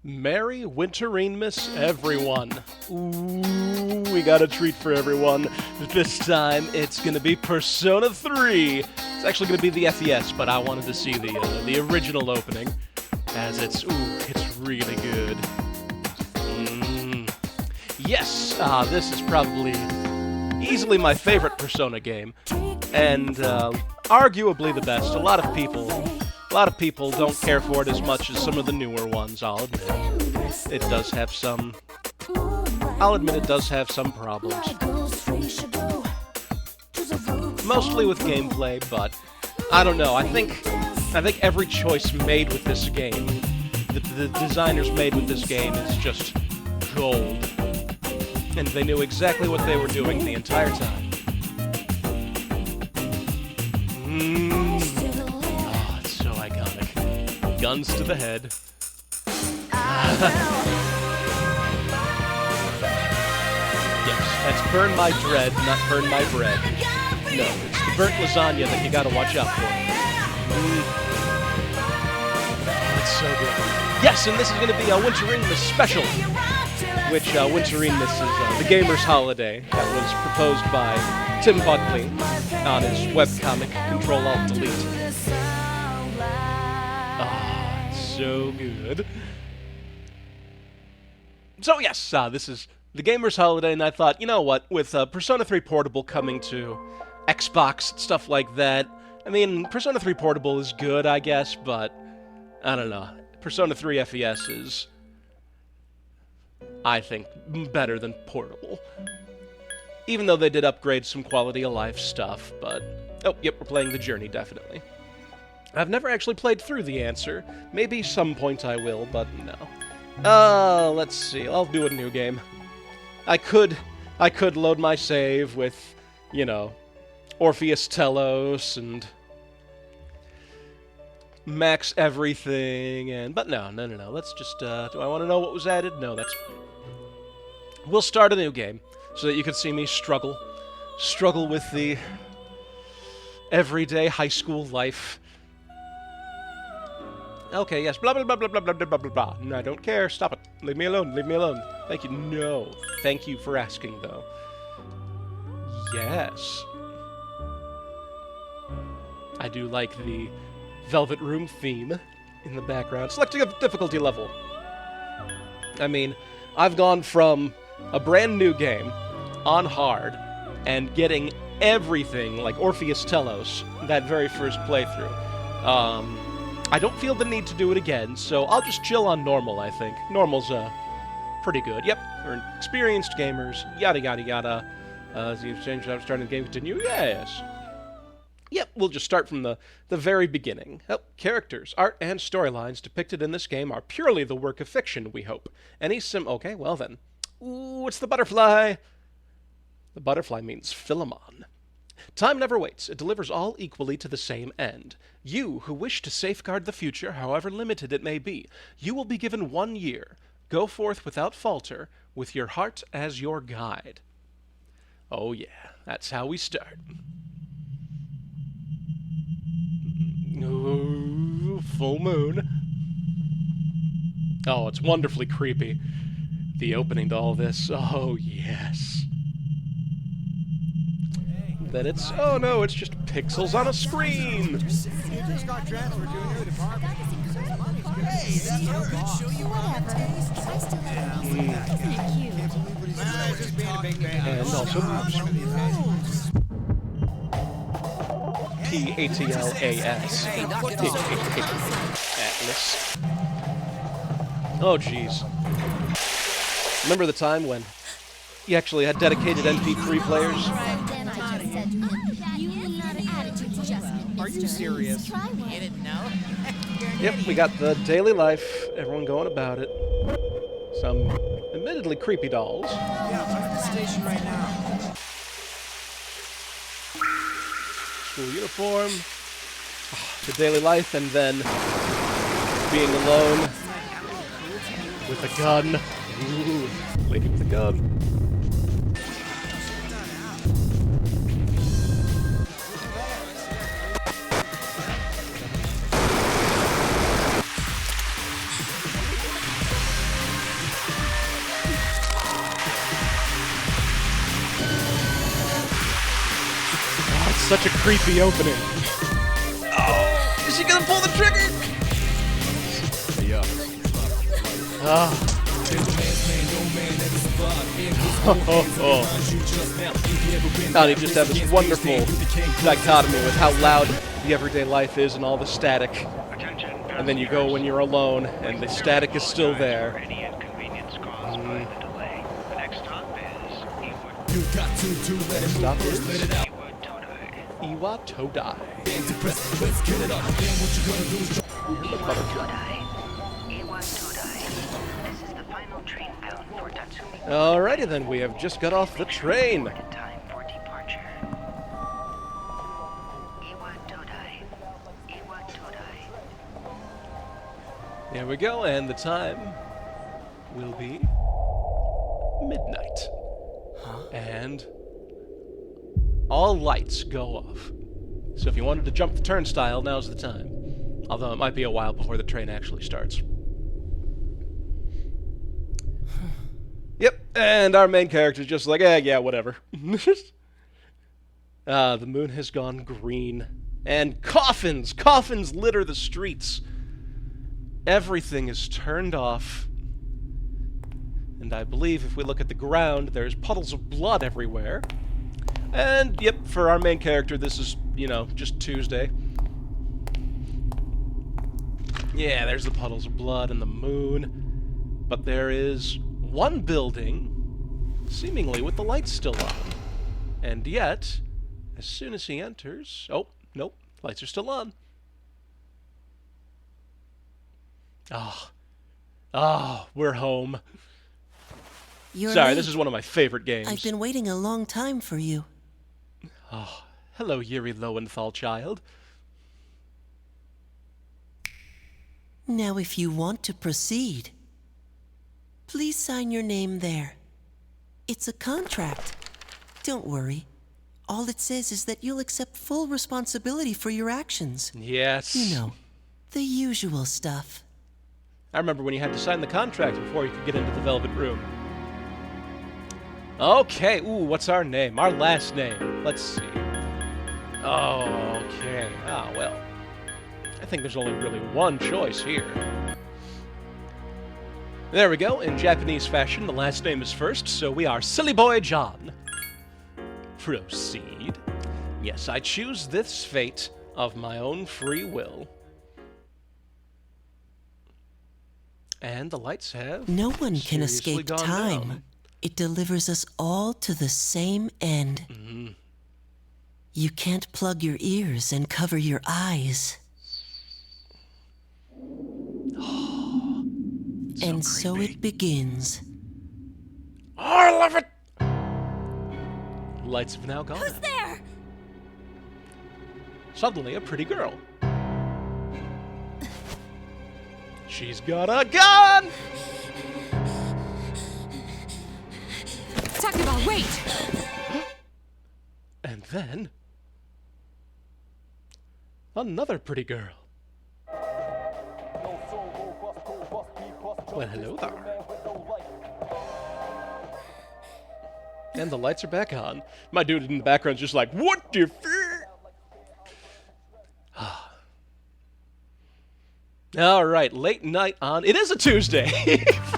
Merry Wintereenmas, everyone. Ooh, we got a treat for everyone. This time, it's gonna be Persona 3. It's actually gonna be the FES, but I wanted to see the original opening, as it's really good. Yes, this is probably easily my favorite Persona game, and arguably the best. A lot of people don't care for it as much as some of the newer ones, I'll admit. It does have some... I'll admit it does have some problems. Mostly with gameplay, but I don't know. I think every choice made with this game, the designers made with this game, is just gold. And they knew exactly what they were doing the entire time. Oh, it's so iconic. Guns to the head. Yes, that's burn my dread, not burn my bread. No, it's the burnt lasagna that you gotta watch out for. It's so good. Yes, and this is gonna be a Wintereenmas special, which Wintereenmas is the gamer's holiday that was proposed by Tim Buckley on his webcomic Control-Alt-Delete. Ah, it's so good. So yes, this is the gamer's holiday, and I thought, you know what, with Persona 3 Portable coming to Xbox, stuff like that, I mean, Persona 3 Portable is good, I guess, but I don't know. Persona 3 FES is, I think, better than Portable. Even though they did upgrade some quality of life stuff, but... Oh, yep, we're playing The Journey, definitely. I've never actually played through The Answer. Maybe some point I will, but no. Let's see, I'll do a new game. I could load my save with, you know, Orpheus Telos and max everything, and... But no. Let's just, do I want to know what was added? No, that's... We'll start a new game, so that you can see me struggle with the everyday high school life. Okay, yes, blah, blah, blah, blah, blah, blah, blah, blah, blah. No, I don't care, stop it. Leave me alone, leave me alone. Thank you. No. Thank you for asking, though. Yes. I do like the Velvet Room theme in the background. Selecting a difficulty level. I mean, I've gone from a brand new game on hard and getting everything like Orpheus Telos that very first playthrough. I don't feel the need to do it again, so I'll just chill on normal, I think. Normal's pretty good. Yep, we're experienced gamers, yada yada yada. As you've changed, I'm starting the game, continue? Yes. Yep, we'll just start from the very beginning. Oh, characters, art, and storylines depicted in this game are purely the work of fiction, we hope. Okay, well then. Ooh, it's the butterfly! The butterfly means Philemon. Time never waits. It delivers all equally to the same end. You, who wish to safeguard the future, however limited it may be, you will be given 1 year. Go forth without falter, with your heart as your guide. Oh yeah, that's how we start. Ooh, full moon. Oh, it's wonderfully creepy. The opening to all this. Oh, yes. Then it's... Oh, no, it's just pixels on a screen! And also... P-A-T-L-A-S. Atlas. Oh, jeez. Remember the time when you actually had dedicated MP3 players? Are you serious? You didn't know? Yep, we got the daily life, everyone going about it. Some admittedly creepy dolls. Yeah, I'm at the station right now. School uniform, the daily life, and then being alone with a gun. Ooh, lady with a gun. such a creepy opening. Oh, is he gonna pull the trigger? Ah. And you just have this wonderful dichotomy with how loud the everyday life is and all the static. And then you go when you're alone, and the static is still there. Next stop is Iwa Todai. And the butter truck. Alrighty then, we have just got off the train. There we go, and the time will be midnight. And all lights go off. So if you wanted to jump the turnstile, now's the time. Although it might be a while before the train actually starts. Yep, and our main character's just like, yeah, whatever. The moon has gone green. And coffins! Coffins litter the streets. Everything is turned off. And I believe if we look at the ground, there's puddles of blood everywhere. And, yep, for our main character, this is, you know, just Tuesday. Yeah, there's the puddles of blood and the moon. But there is one building, seemingly with the lights still on. And yet, as soon as he enters... Oh, nope, lights are still on. We're home. Sorry, this is one of my favorite games. I've been waiting a long time for you. Oh, hello, Yuri Lowenthal, child. Now, if you want to proceed, please sign your name there. It's a contract. Don't worry. All it says is that you'll accept full responsibility for your actions. Yes. You know, the usual stuff. I remember when you had to sign the contract before you could get into the Velvet Room. Okay, ooh, what's our name? Our last name. Let's see. Okay. Ah, well. I think there's only really one choice here. There we go. In Japanese fashion, the last name is first, so we are Silly Boy John. Proceed. Yes, I choose this fate of my own free will. And the lights have no one can seriously escape gone time. down. It delivers us all to the same end. Mm-hmm. You can't plug your ears and cover your eyes. And so it begins. Oh, I love it! Lights have now gone. Who's there? Suddenly, a pretty girl. She's got a gun! Talk about wait! And then... another pretty girl. Well, hello there. And the lights are back on. My dude in the background's just like, what the fuck? Alright, late night on... It is a Tuesday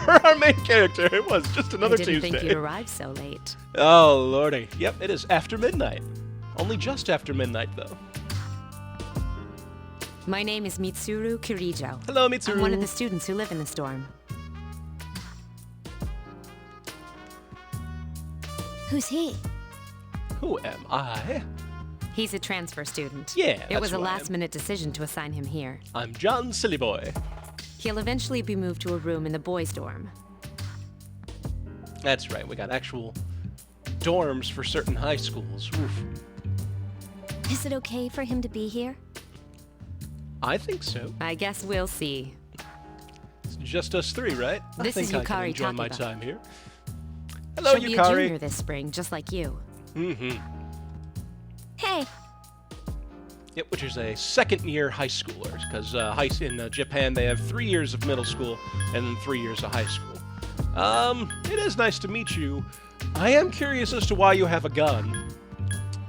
for our main character. It was just another Tuesday. I didn't think you'd arrive so late. Oh, lordy. Yep, it is after midnight. Only just after midnight, though. My name is Mitsuru Kirijo. Hello, Mitsuru. I'm one of the students who live in this dorm. Who's he? Who am I? He's a transfer student. Yeah, It was that's a who I am. last-minute decision to assign him here. I'm John Sillyboy. He'll eventually be moved to a room in the boys' dorm. That's right, we got actual dorms for certain high schools. Oof. Is it okay for him to be here? I think so. I guess we'll see. It's just us three, right? I This think is I can Yukari enjoy my Takeba. time here. Hello, She'll be a junior Yukari. this spring, just like you. Mm-hmm. Hey, Yep, which is a second-year high schooler, because in Japan they have 3 years of middle school and then 3 years of high school. It is nice to meet you. I am curious as to why you have a gun.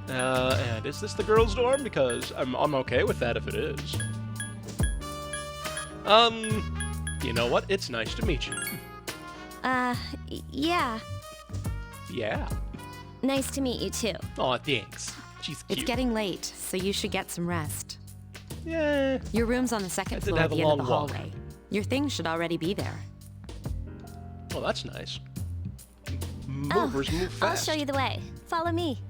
And is this the girls' dorm? Because I'm okay with that if it is. You know what? It's nice to meet you. Yeah. Yeah. Nice to meet you, too. Aw, thanks. She's cute. It's getting late, so you should get some rest. Yeah. Your room's on the second I did floor at have a the end of the long walk. hallway. Your things should already be there. Oh, that's nice. Movers move I'll fast. show you the way. Follow me.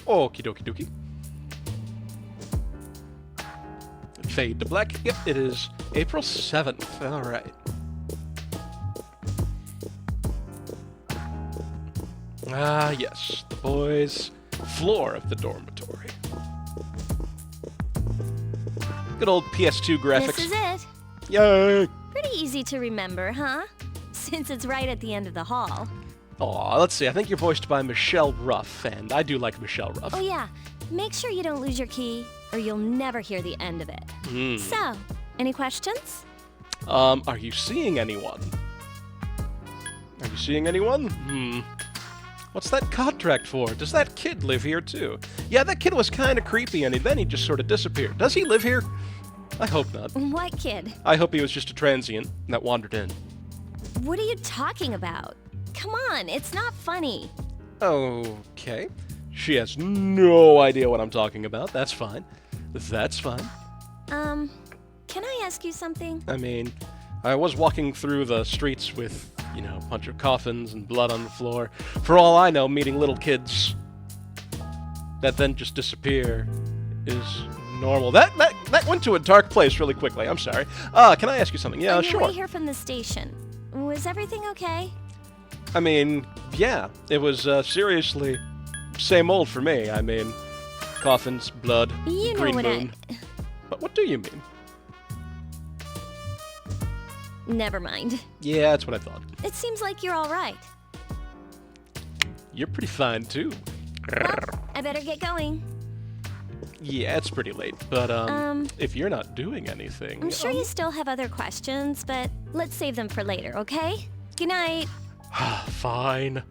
Okie dokie dokie. Fade to black. Yep, it is April 7th. All right. Ah, yes. The boys' floor of the dormitory. Good old PS2 graphics. This is it. Yay! Pretty easy to remember, huh? Since it's right at the end of the hall. Aw, let's see. I think you're voiced by Michelle Ruff, and I do like Michelle Ruff. Oh yeah, make sure you don't lose your key, or you'll never hear the end of it. So, any questions? Are you seeing anyone? Are you seeing anyone? What's that contract for? Does that kid live here too? Yeah, that kid was kind of creepy, and then he just sort of disappeared. Does he live here? I hope not. What kid? I hope he was just a transient that wandered in. What are you talking about? Come on, it's not funny. Okay. She has no idea what I'm talking about. That's fine. That's fine. Can I ask you something? I mean, I was walking through the streets with, you know, a bunch of coffins and blood on the floor. For all I know, meeting little kids that then just disappear is normal. That went to a dark place really quickly. I'm sorry. Can I ask you something? Yeah, On your sure. way here from the station, was everything okay? I mean, yeah, it was seriously same old for me. I mean, coffins, blood, You know green what moon. But what do you mean? Never mind. Yeah, that's what I thought. It seems like you're all right. You're pretty fine too. Well, I better get going. Yeah, it's pretty late, but if you're not doing anything, I'm sure you still have other questions, but let's save them for later, okay? Good night. Fine.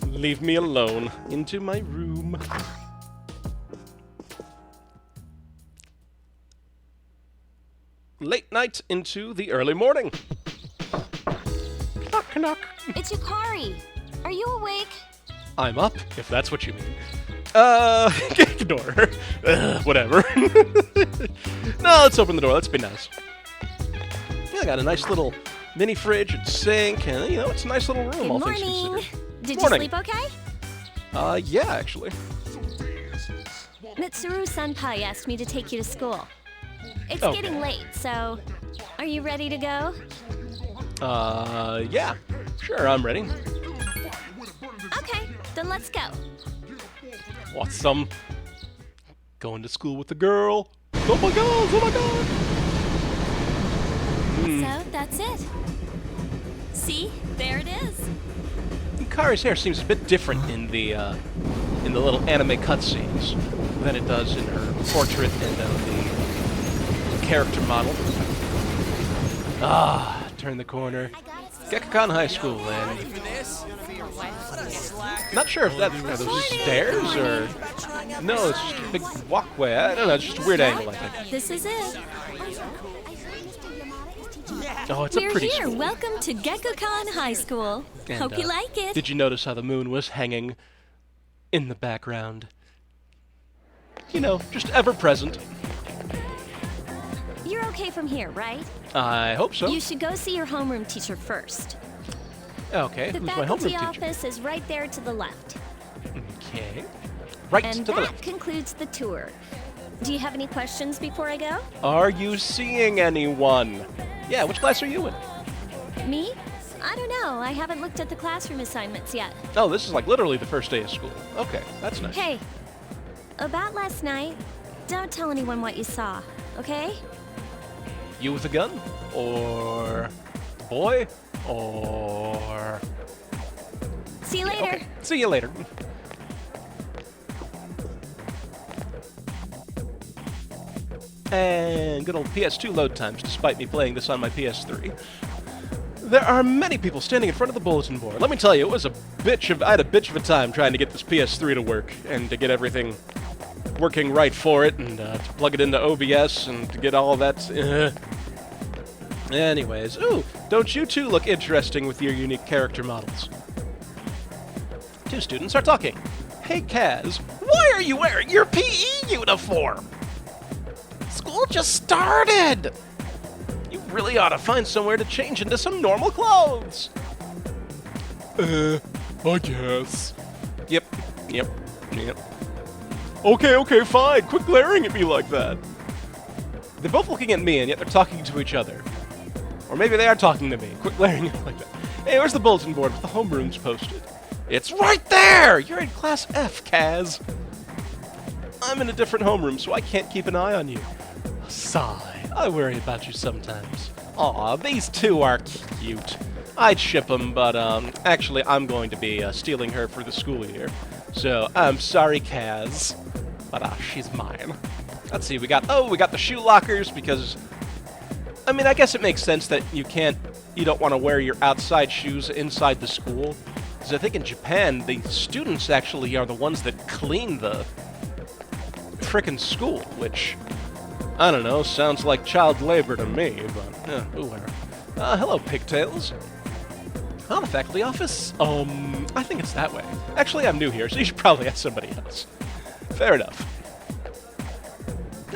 Leave me alone. Into my room. Late night into the early morning. Knock, knock. It's Yukari. Are you awake? I'm up, if that's what you mean. Ignore her. Whatever. No, let's open the door. Let's be nice. Yeah, I got a nice little mini fridge and sink, and, you know, it's a nice little room, Good all things morning. considered. Did Morning. you sleep okay? Yeah, actually. Mitsuru Senpai asked me to take you to school. It's Okay. getting late, so are you ready to go? Yeah. Sure, I'm ready. Okay, then let's go. Awesome. Going to school with the girl. Oh my god, oh my god. So that's it. See, there it is. Yukari's hair seems a bit different in the little anime cutscenes than it does in her portrait and the character model. Turn the corner. Gekkan High School, and not sure if that are those stairs or no, it's just a big walkway. I don't know, it's just a weird angle, I think. This is it. Oh, it's a We're pretty here. school. Welcome to Gekkan High School. And, Hope you like it. Did you notice how the moon was hanging in the background? You know, just ever present. You're okay from here, right? I hope so. You should go see your homeroom teacher first. Okay, The who's my homeroom faculty teacher? office is right there to the left. Okay. Right And to the that left. concludes the tour. Do you have any questions before I go? Are you seeing anyone? Yeah, which class are you in? Me? I don't know. I haven't looked at the classroom assignments yet. Oh, this is like literally the first day of school. Okay, that's nice. Hey, about last night, don't tell anyone what you saw, okay? You with a gun? Or the boy? Or... See you later. Okay, see you later. And good old PS2 load times, despite me playing this on my PS3. There are many people standing in front of the bulletin board. Let me tell you, it was I had a bitch of a time trying to get this PS3 to work and to get everything working right for it and to plug it into OBS and to get all that. Anyways, ooh, don't you two look interesting with your unique character models? Two students are talking. Hey, Kaz, why are you wearing your PE uniform? School just started! You really ought to find somewhere to change into some normal clothes. I guess. Yep. Okay, fine. Quit glaring at me like that. They're both looking at me, and yet they're talking to each other. Or maybe they are talking to me. Quit glaring at me like that. Hey, where's the bulletin board with the homerooms posted? It's right there! You're in Class F, Kaz. I'm in a different homeroom, so I can't keep an eye on you. Sigh. I worry about you sometimes. Aw, these two are cute. I'd ship them, but actually I'm going to be stealing her for the school year. So, I'm sorry, Kaz. But she's mine. Let's see, we got the shoe lockers because... I mean, I guess it makes sense that you don't want to wear your outside shoes inside the school. Because I think in Japan, the students actually are the ones that clean the frickin' school, which, I don't know, sounds like child labor to me, but, whoever. Hello, pigtails. Oh, the faculty office? I think it's that way. Actually, I'm new here, so you should probably ask somebody else. Fair enough.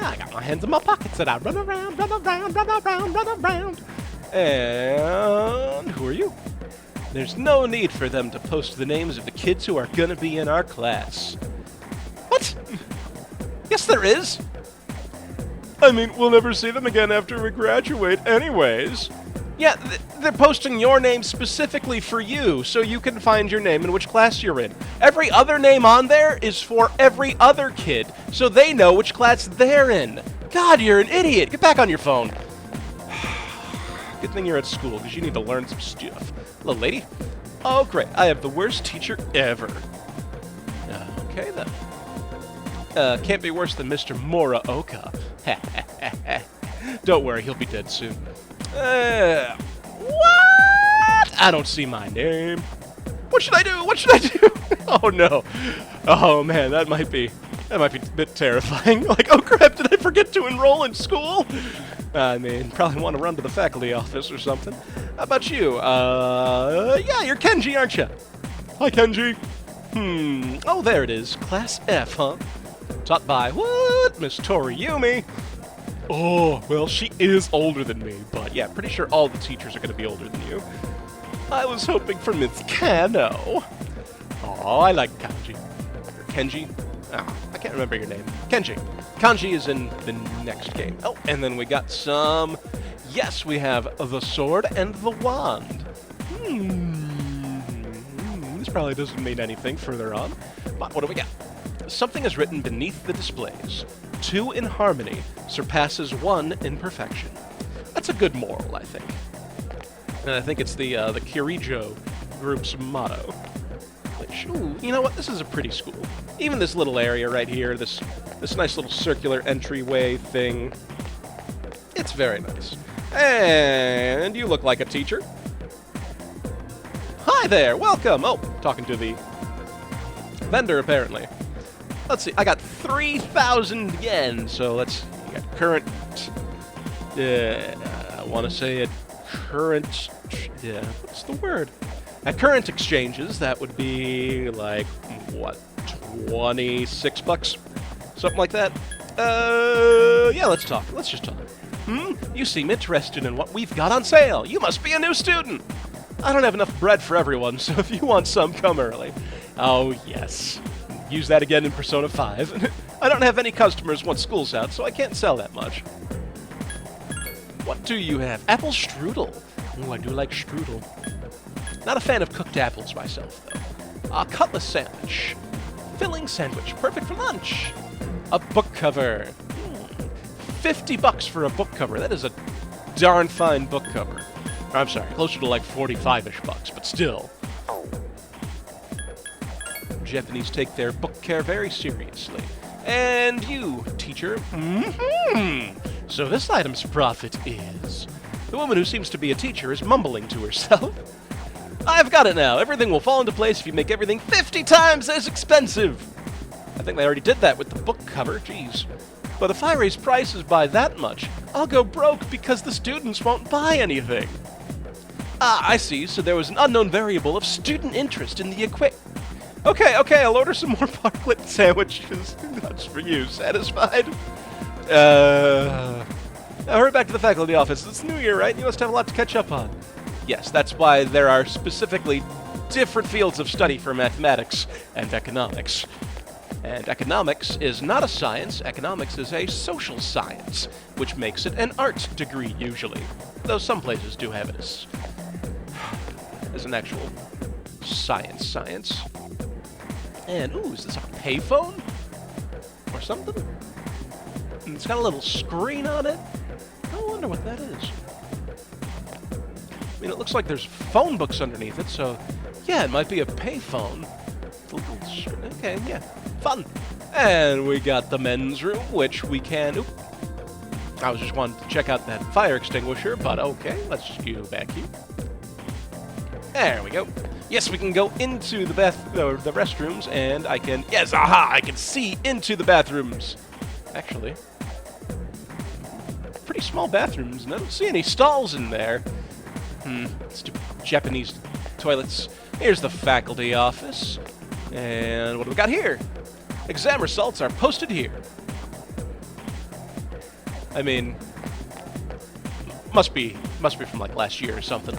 I got my hands in my pockets and I run around. And who are you? There's no need for them to post the names of the kids who are gonna be in our class. What? Yes, there is. I mean, we'll never see them again after we graduate anyways. Yeah, they're posting your name specifically for you, so you can find your name and which class you're in. Every other name on there is for every other kid, so they know which class they're in. God, you're an idiot. Get back on your phone. Good thing you're at school, because you need to learn some stuff. Hello, lady. Oh, great. I have the worst teacher ever. Okay, then. Can't be worse than Mr. Moraoka. Don't worry, he'll be dead soon. What? I don't see my name. What should I do? What should I do? Oh, no. Oh, man, that might be a bit terrifying. Like, oh, crap, did I forget to enroll in school? I mean, probably want to run to the faculty office or something. How about you? Yeah, you're Kenji, aren't you? Hi, Kenji. Oh, there it is. Class F, huh? Taught by, what? Miss Toriyumi. Oh, well, she is older than me, but yeah, pretty sure all the teachers are going to be older than you. I was hoping for Miss Kano. Oh, I like Kanji. Or Kenji? Ah, I can't remember your name. Kenji. Kanji is in the next game. Oh, and then we got some... Yes, we have the sword and the wand. This probably doesn't mean anything further on. But what do we got? Something is written beneath the displays. 2 in harmony surpasses 1 in perfection. That's a good moral, I think. And I think it's the Kirijo group's motto. Which, ooh, you know what? This is a pretty school. Even this little area right here, this nice little circular entryway thing. It's very nice. And you look like a teacher. Hi there, welcome. Oh, talking to the vendor, apparently. Let's see, I got 3,000 yen, so let's, you got current, I want to say at current, what's the word? At current exchanges, that would be like, what, 26 bucks? Something like that? Yeah, let's talk, let's just talk. You seem interested in what we've got on sale. You must be a new student. I don't have enough bread for everyone, so if you want some, come early. Oh, yes. Use that again in Persona 5. I don't have any customers once school's out, so I can't sell that much. What do you have? Apple strudel. Oh, I do like strudel. Not a fan of cooked apples myself, though. A cutlass sandwich. Filling sandwich. Perfect for lunch. A book cover. 50 bucks for a book cover. That is a darn fine book cover. I'm sorry, closer to like 45-ish bucks, but still. Japanese take their book care very seriously. And you, teacher. So this item's profit is The woman who seems to be a teacher is mumbling to herself. I've got it now. Everything will fall into place if you make everything 50 times as expensive. I think they already did that with the book cover. Jeez. But if I raise prices by that much, I'll go broke because the students won't buy anything. Ah, I see. So there was an unknown variable of student interest in the Okay, I'll order some more parklet sandwiches. That's for you. Satisfied? Now hurry back to the faculty office. It's New Year, right? You must have a lot to catch up on. Yes, that's why there are specifically different fields of study for mathematics and economics. And economics is not a science. Economics is a social science, which makes it an art degree usually. Though some places do have it as an actual science. And, ooh, is this a payphone? Or something? And it's got a little screen on it. I wonder what that is. I mean, it looks like there's phone books underneath it, so yeah, it might be a payphone. Okay, yeah, fun. And we got the men's room, which we can... Oop. I was just wanting to check out that fire extinguisher, but okay, let's go back here. There we go. Yes, we can go into the the restrooms, and I can... Yes, aha! I can see into the bathrooms. Actually, pretty small bathrooms, and I don't see any stalls in there. Stupid Japanese toilets. Here's the faculty office. And what do we got here? Exam results are posted here. I mean, must be from like last year or something.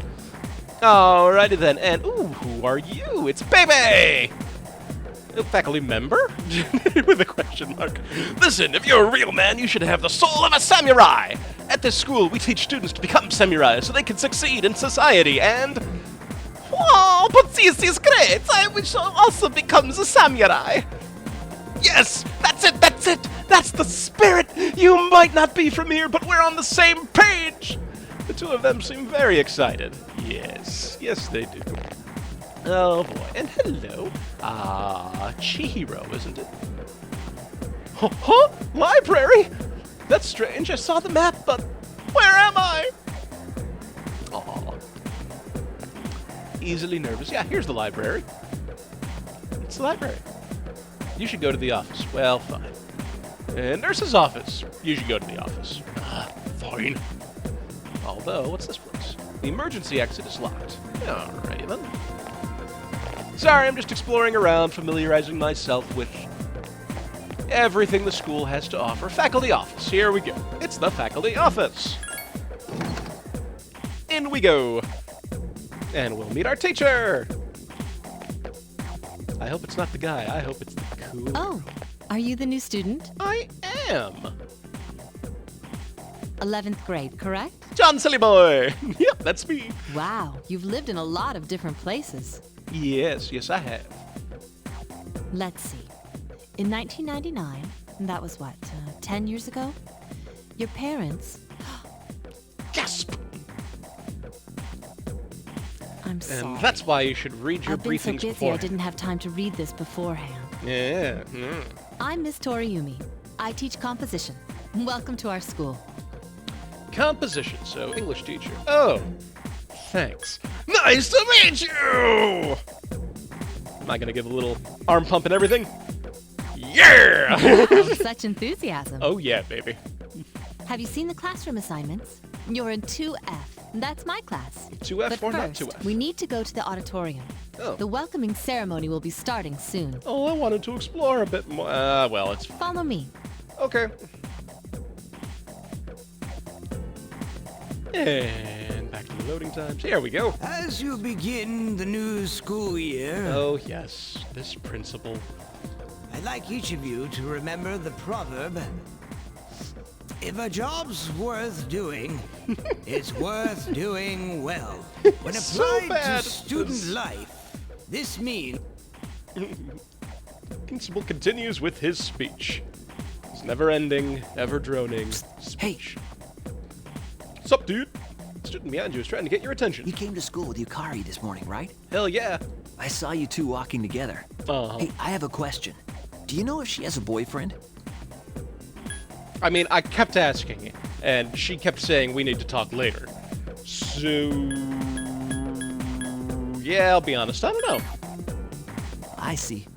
Alrighty then, and ooh, who are you? It's Baby! A faculty member? With a question mark. Listen, if you're a real man, you should have the soul of a samurai! At this school, we teach students to become samurai so they can succeed in society, and... Wow, but this is great! I wish I also becomes a samurai! Yes! That's it! That's the spirit! You might not be from here, but we're on the same page! The two of them seem very excited. Yes, they do. Oh boy, and hello. Chihiro, isn't it? Huh? Library? That's strange, I saw the map, but where am I? Aw. Easily nervous. Yeah, here's the library. It's the library. You should go to the office. Well, fine. And nurse's office. You should go to the office. Fine. Although, what's this place? The emergency exit is locked. Alrighty then. Sorry, I'm just exploring around, familiarizing myself with everything the school has to offer. Faculty office. Here we go. It's the faculty office. In we go. And we'll meet our teacher. I hope it's not the guy. I hope it's the cool. Oh, are you the new student? I am. 11th grade, correct? John Silly Boy. Yep, that's me. Wow, you've lived in a lot of different places. Yes, I have. Let's see. In 1999, that was what, 10 years ago? Your parents... Gasp! I'm sorry. And that's why you should read your I've been so briefings busy beforehand. I didn't have time to read this beforehand. Yeah. I'm Miss Toriumi. I teach composition. Welcome to our school. Composition, so English teacher. Oh, thanks. Nice to meet you! Am I gonna give a little arm pump and everything? Yeah! Wow, such enthusiasm. Oh yeah, baby. Have you seen the classroom assignments? You're in 2F. That's my class. 2F but or first, not 2F? we need to go to the auditorium. Oh. The welcoming ceremony will be starting soon. Oh, I wanted to explore a bit more. Well, it's fine. Follow me. Okay. And back to the loading times. Here we go. As you begin the new school year, Oh, yes. This principal. I'd like each of you to remember the proverb, if a job's worth doing, it's worth doing well. When So applied bad. to student life, this means... Principal continues with his speech. His never-ending, ever-droning speech. What's up, dude? The student behind you is trying to get your attention. You came to school with Yukari this morning, right? Hell yeah. I saw you two walking together. Hey, I have a question. Do you know if she has a boyfriend? I mean, I kept asking, and she kept saying we need to talk later. So, yeah, I'll be honest, I don't know. I see.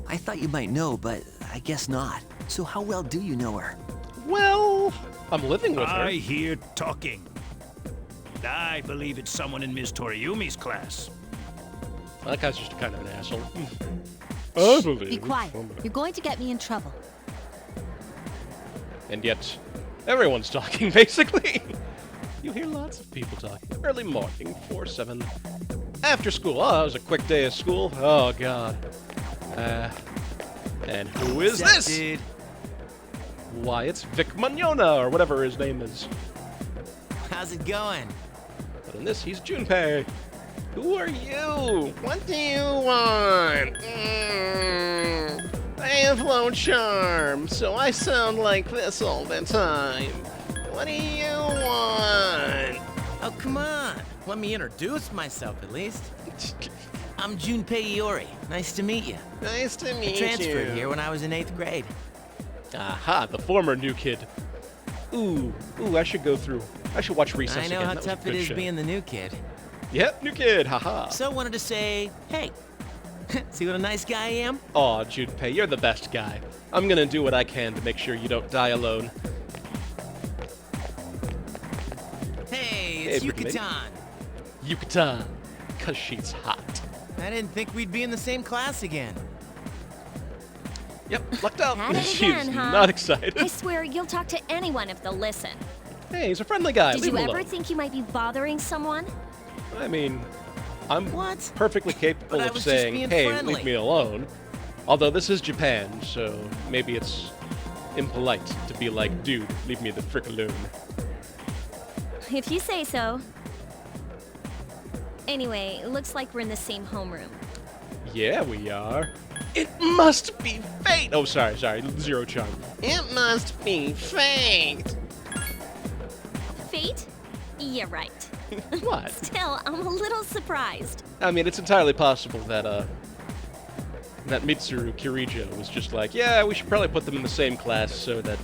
I thought you might know, but I guess not. So how well do you know her? Well, I'm living with her. I hear talking. I believe it's someone in Ms. Toriumi's class. That guy's just kind of an asshole. I believe. Be quiet. You're going to get me in trouble. And yet, everyone's talking, basically. You hear lots of people talking. Early morning, 4-7. After school. Oh, that was a quick day of school. Oh, God. And who is this? Dude. Why, it's Vic Mignogna, or whatever his name is. How's it going? But in this, he's Junpei. Who are you? What do you want? I have low charm, so I sound like this all the time. What do you want? Oh, come on. Let me introduce myself, at least. I'm Junpei Iori. Nice to meet you. Nice to meet I you. transferred here when I was in 8th grade. Aha, the former new kid. Ooh, I should go through. I should watch Recess I know again. how That was a tough it good is show. being the new kid. Yep, new kid, haha. So wanted to say, hey, see what a nice guy I am? Aw, Junpei, you're the best guy. I'm gonna do what I can to make sure you don't die alone. Hey, it's Hey, pretty Yucatan. Yucatan, 'cause she's hot. I didn't think we'd be in the same class again. Yep, lucked out. At it She's again, huh? not excited. I swear you'll talk to anyone if they'll listen. Hey, he's a friendly guy. Did Leave you him ever alone. think you might be bothering someone? I mean, I'm What? perfectly capable But I of was just saying, being hey, friendly." leave me alone. Although this is Japan, so maybe it's impolite to be like, dude, leave me the frick alone. If you say so. Anyway, looks like we're in the same homeroom. Yeah, we are. It must be fate. Oh, sorry, zero charm. It must be fate. Fate? Yeah, right. What? Still, I'm a little surprised. I mean, it's entirely possible that that Mitsuru Kirijo was just like, yeah, we should probably put them in the same class so that.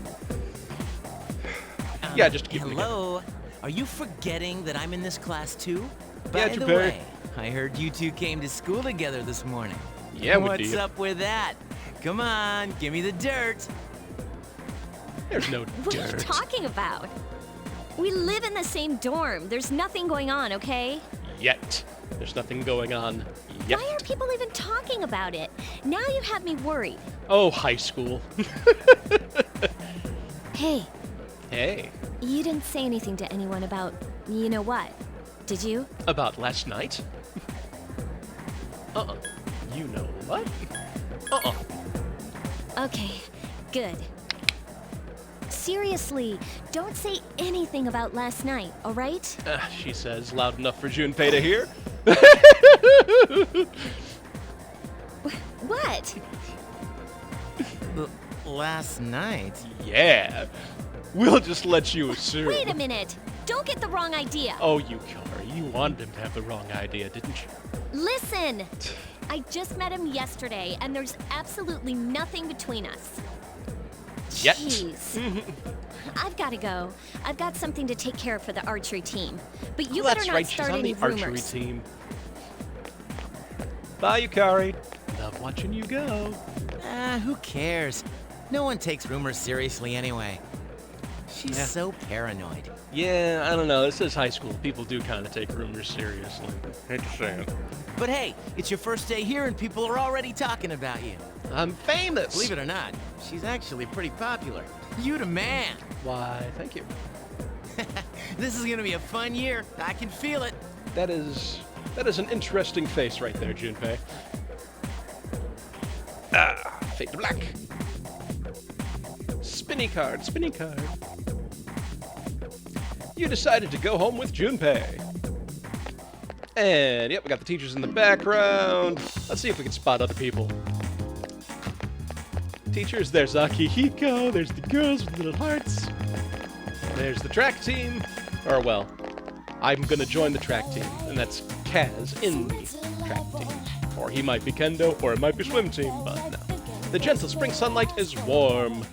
Yeah, just to keep them together. Hello? Are you forgetting that I'm in this class too? Yeah, By the Junpei. way, I heard you two came to school together this morning. Yeah, we What's did. up with that? Come on, give me the dirt. There's no What are you dirt. talking about? We live in the same dorm. There's nothing going on, okay? Yet. There's nothing going on yet. Why are people even talking about it? Now you have me worried. Oh, high school. Hey, Hey, you didn't say anything to anyone about, you know what, did you? about last night? Uh-uh. You know what? Uh-uh. Okay, good. Seriously, don't say anything about last night, all right? She says, loud enough for Junpei to hear. What? Last night? Yeah. We'll just let you assume. Wait a minute. Don't get the wrong idea. Oh, you killer. You wanted him to have the wrong idea, didn't you? Listen! I just met him yesterday, and there's absolutely nothing between us. Yet. Jeez. I've got to go. I've got something to take care of for the archery team. But you Oh, better that's not right. She's start on any the archery rumors. team. Bye, Yukari. Love watching you go. Who cares? No one takes rumors seriously anyway. She's Yeah. so paranoid. Yeah, I don't know. This is high school. People do kind of take rumors seriously. Hate to say it. But hey, it's your first day here and people are already talking about you. I'm famous. Believe it or not, she's actually pretty popular. You the man. Why, thank you. This is gonna be a fun year. I can feel it. That is an interesting face right there, Junpei. Ah, fade to black. Spinny card, spinny card. You decided to go home with Junpei. And yep, we got the teachers in the background. Let's see if we can spot other people. Teachers, there's Akihiko, there's the girls with little hearts. There's the track team. Or well, I'm gonna join the track team, and that's Kaz in the track team. Or he might be Kendo, or it might be swim team, but no. The gentle spring sunlight is warm.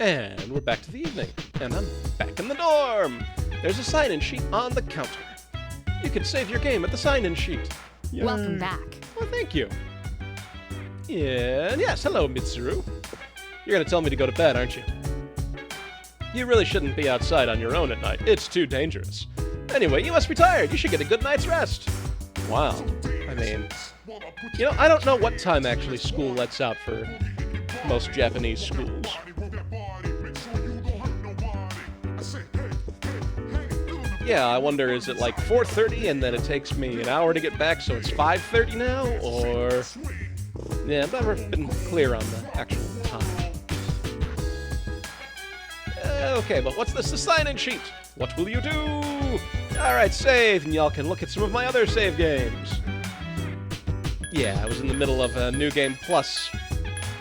And we're back to the evening. And I'm back in the dorm. There's a sign-in sheet on the counter. You can save your game at the sign-in sheet. Yay. Welcome back. Well, thank you. And yes, hello, Mitsuru. You're gonna tell me to go to bed, aren't you? You really shouldn't be outside on your own at night. It's too dangerous. Anyway, you must be tired. You should get a good night's rest. Wow. I mean, you know, I don't know what time actually school lets out for most Japanese schools. Yeah, I wonder, is it like 4:30 and then it takes me an hour to get back, so it's 5:30 now? Or... yeah, I've never been clear on the actual time. Okay, but what's this? The sign-in sheet! What will you do? Alright, save, and y'all can look at some of my other save games. Yeah, I was in the middle of a New Game Plus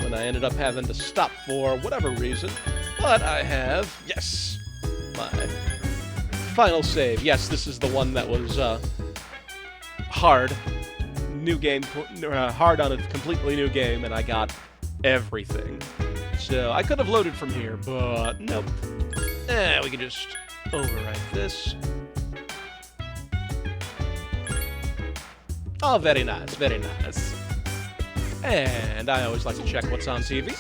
when I ended up having to stop for whatever reason. But I have, yes, my final save. Yes, this is the one that was hard. New game, hard on a completely new game, and I got everything. So I could have loaded from here, but nope. We can just overwrite this. Oh, very nice, very nice. And I always like to check what's on TV.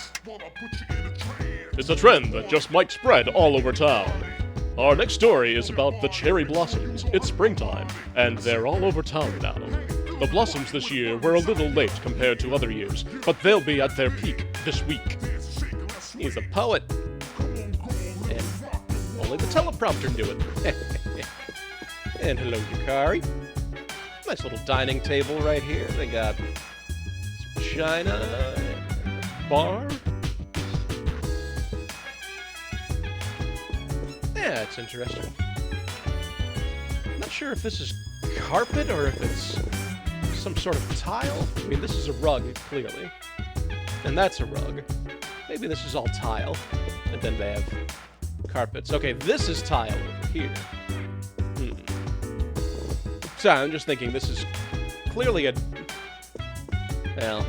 It's a trend that just might spread all over town. Our next story is about the cherry blossoms. It's springtime, and they're all over town now. The blossoms this year were a little late compared to other years, but they'll be at their peak this week. He's a poet. And only the teleprompter knew it. And hello, Yukari. Nice little dining table right here. They got some china and a bar. Yeah, it's interesting. I'm not sure if this is carpet or if it's some sort of tile. I mean, this is a rug, clearly. And that's a rug. Maybe this is all tile. And then they have carpets. Okay, this is tile over here. So I'm just thinking this is clearly a... well...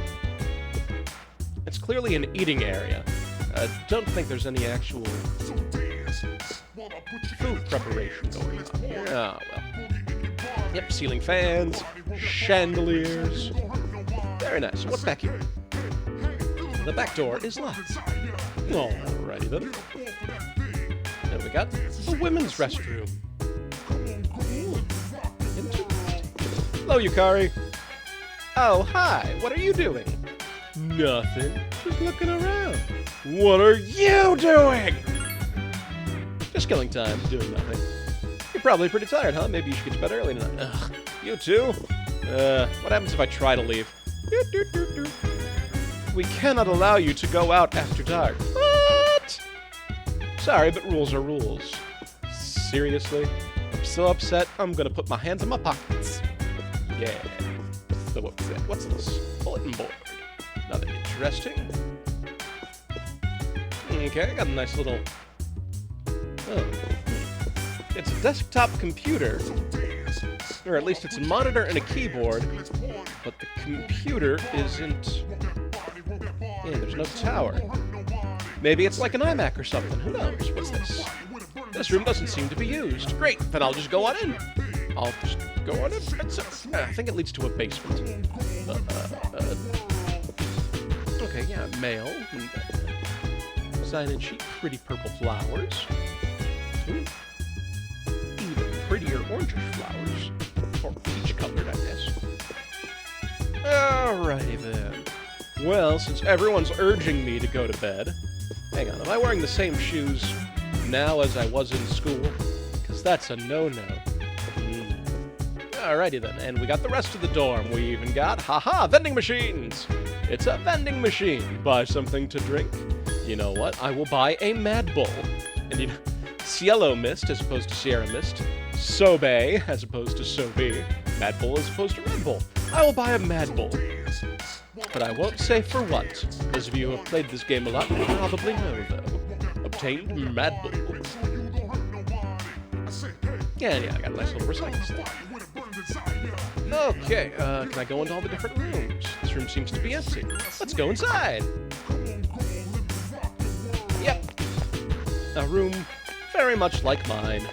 it's clearly an eating area. I don't think there's any actual food preparation going on here. Oh, well. Yep, ceiling fans, chandeliers. Very nice. What's back here? The back door is locked. Alrighty then. Then we got the women's restroom. Hello, Yukari. Oh, hi. What are you doing? Nothing. Just looking around. What are you doing? Just killing time, doing nothing. You're probably pretty tired, huh? Maybe you should get to bed early tonight. Ugh. You too? What happens if I try to leave? We cannot allow you to go out after dark. What? Sorry, but rules are rules. Seriously? I'm so upset, I'm gonna put my hands in my pockets. Yeah. So what's that? What's this? Bulletin board. Nothing interesting. Okay, I got a nice little... oh. It's a desktop computer. Or at least it's a monitor and a keyboard. But the computer isn't... yeah, there's no tower. Maybe it's like an iMac or something. Who knows? What's this? This room doesn't seem to be used. Great, then I'll just go on in. I'll just go on in. I think it leads to a basement. Okay, yeah, mail. Sign-in sheet, pretty purple flowers. Ooh. Even prettier orangish flowers. Or peach-colored, I guess. Alrighty then. Well, since everyone's urging me to go to bed... hang on, am I wearing the same shoes now as I was in school? Because that's a no-no. Alrighty then, and we got the rest of the dorm. We even got, haha, vending machines! It's a vending machine. Buy something to drink. You know what? I will buy a Mad Bull. And you know, Cielo Mist as opposed to Sierra Mist. Sobe as opposed to Sobe. Mad Bull as opposed to Red Bull. I will buy a Mad Bull. But I won't say for what. Those of you who have played this game a lot will probably know, though. Obtained Mad Bull. Yeah, I got a nice little recycle stack. Okay, can I go into all the different rooms? This room seems to be empty. Let's go inside. Yep, a room very much like mine.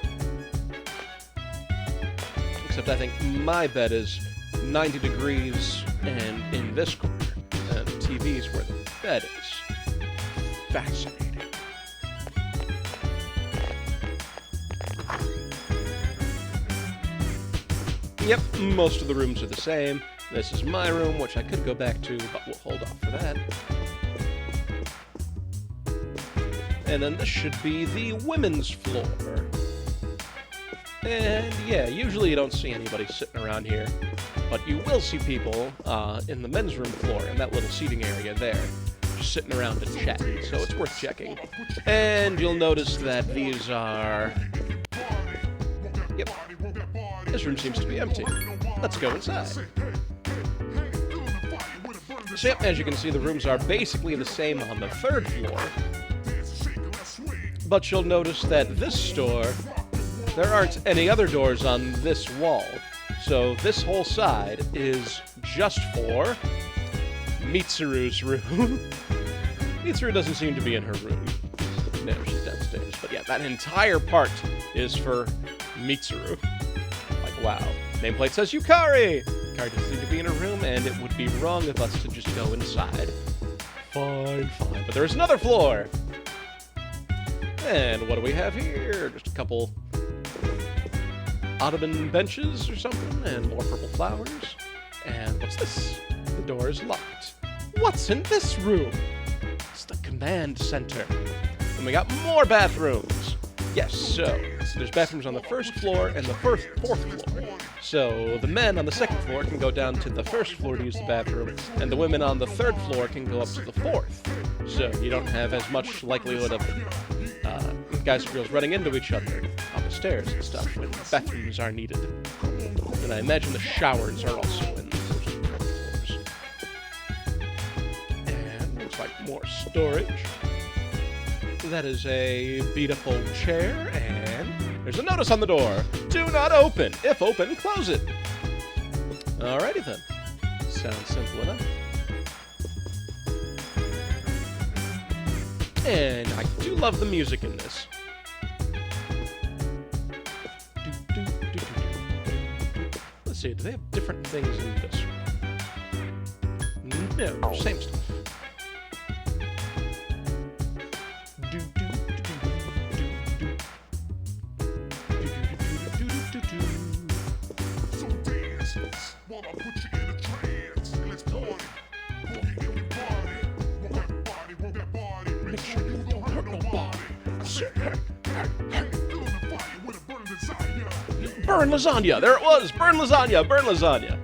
Except I think my bed is 90 degrees and in this corner, and TV's where the bed is. Fascinating. Yep, most of the rooms are the same. This is my room, which I could go back to, but we'll hold off for that. And then this should be the women's floor. And yeah, usually you don't see anybody sitting around here, but you will see people in the men's room floor, in that little seating area there, just sitting around and chatting, so it's worth checking. And you'll notice that these are... Yep. This room seems to be empty. Let's go inside. So yep, as you can see, the rooms are basically the same on the third floor. But you'll notice that this store, there aren't any other doors on this wall. So this whole side is just for Mitsuru's room. Mitsuru doesn't seem to be in her room. No, she's downstairs. But yeah, that entire part is for Mitsuru. Like, wow. Nameplate says Yukari! Yukari doesn't seem to be in her room, and it would be wrong of us to just go inside. Fine, fine. But there is another floor! And what do we have here? Just a couple ottoman benches or something, and more purple flowers. And what's this? The door is locked. What's in this room? It's the command center. And we got more bathrooms. Yes, so there's bathrooms on the first floor and the fourth floor. So the men on the second floor can go down to the first floor to use the bathroom, and the women on the third floor can go up to the fourth. So you don't have as much likelihood of guys and girls running into each other on the stairs and stuff when bathrooms are needed. And I imagine the showers are also in the first floors. And looks like more storage. That is a beat-up old chair, and there's a notice on the door. Do not open. If open, close it. Alrighty then. Sounds simple enough. And I do love the music in this. Let's see, do they have different things in this one? No, same stuff. Burn lasagna! There it was! Burn lasagna! Burn lasagna!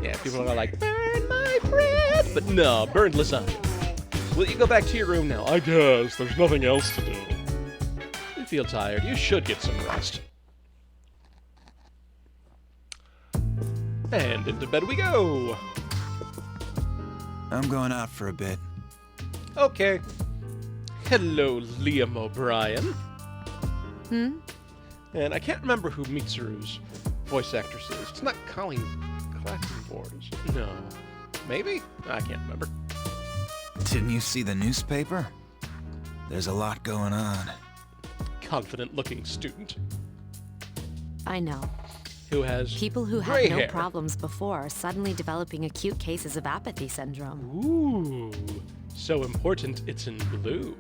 Yeah, people are like, burn my bread! But no, burned lasagna. Will you go back to your room now? I guess. There's nothing else to do. You feel tired. You should get some rest. And into bed we go! I'm going out for a bit. Okay. Hello, Liam O'Brien. And I can't remember who Mitsuru's voice actress is. It's not Colleen Clackenborn, is it? No. Maybe? I can't remember. Didn't you see the newspaper? There's a lot going on. Confident-looking student. I know. Who has People who gray had no hair. problems before are suddenly developing acute cases of apathy syndrome. Ooh. So important it's in blue.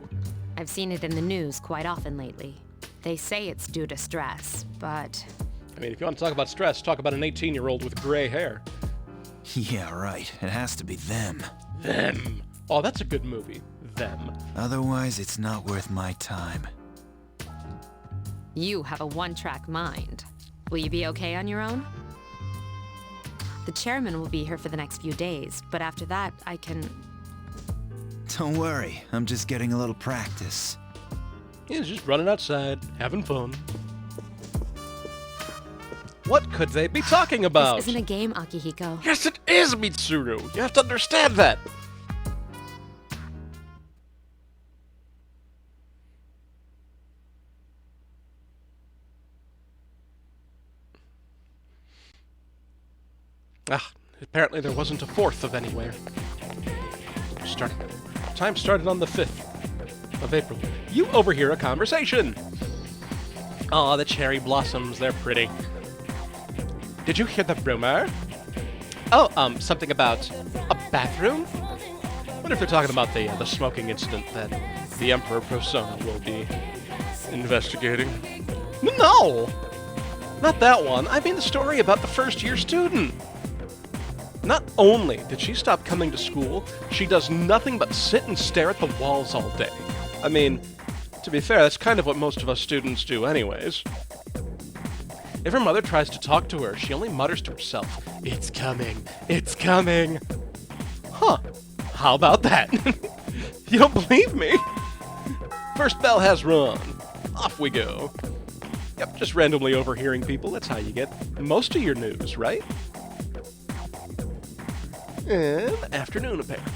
I've seen it in the news quite often lately. They say it's due to stress, but... I mean, if you want to talk about stress, talk about an 18-year-old with gray hair. Yeah, right. It has to be them. Them. Oh, that's a good movie. Them. Otherwise, it's not worth my time. You have a one-track mind. Will you be okay on your own? The chairman will be here for the next few days, but after that, I can... Don't worry. I'm just getting a little practice. He's just running outside, having fun. What could they be talking about? This isn't a game, Akihiko. Yes, it is, Mitsuru! You have to understand that! Ah, apparently there wasn't a fourth of anywhere. Time started on the 5th. of April, you overhear a conversation. Aw, the cherry blossoms, they're pretty. Did you hear the rumor? Oh, something about a bathroom? Wonder if they're talking about the smoking incident that the Emperor Persona will be investigating. No! Not that one. I mean the story about the first-year student. Not only did she stop coming to school, she does nothing but sit and stare at the walls all day. I mean, to be fair, that's kind of what most of us students do anyways. If her mother tries to talk to her, she only mutters to herself, "It's coming, it's coming." Huh, how about that? You don't believe me? First bell has rung. Off we go. Yep, just randomly overhearing people, that's how you get most of your news, right? And afternoon, apparently.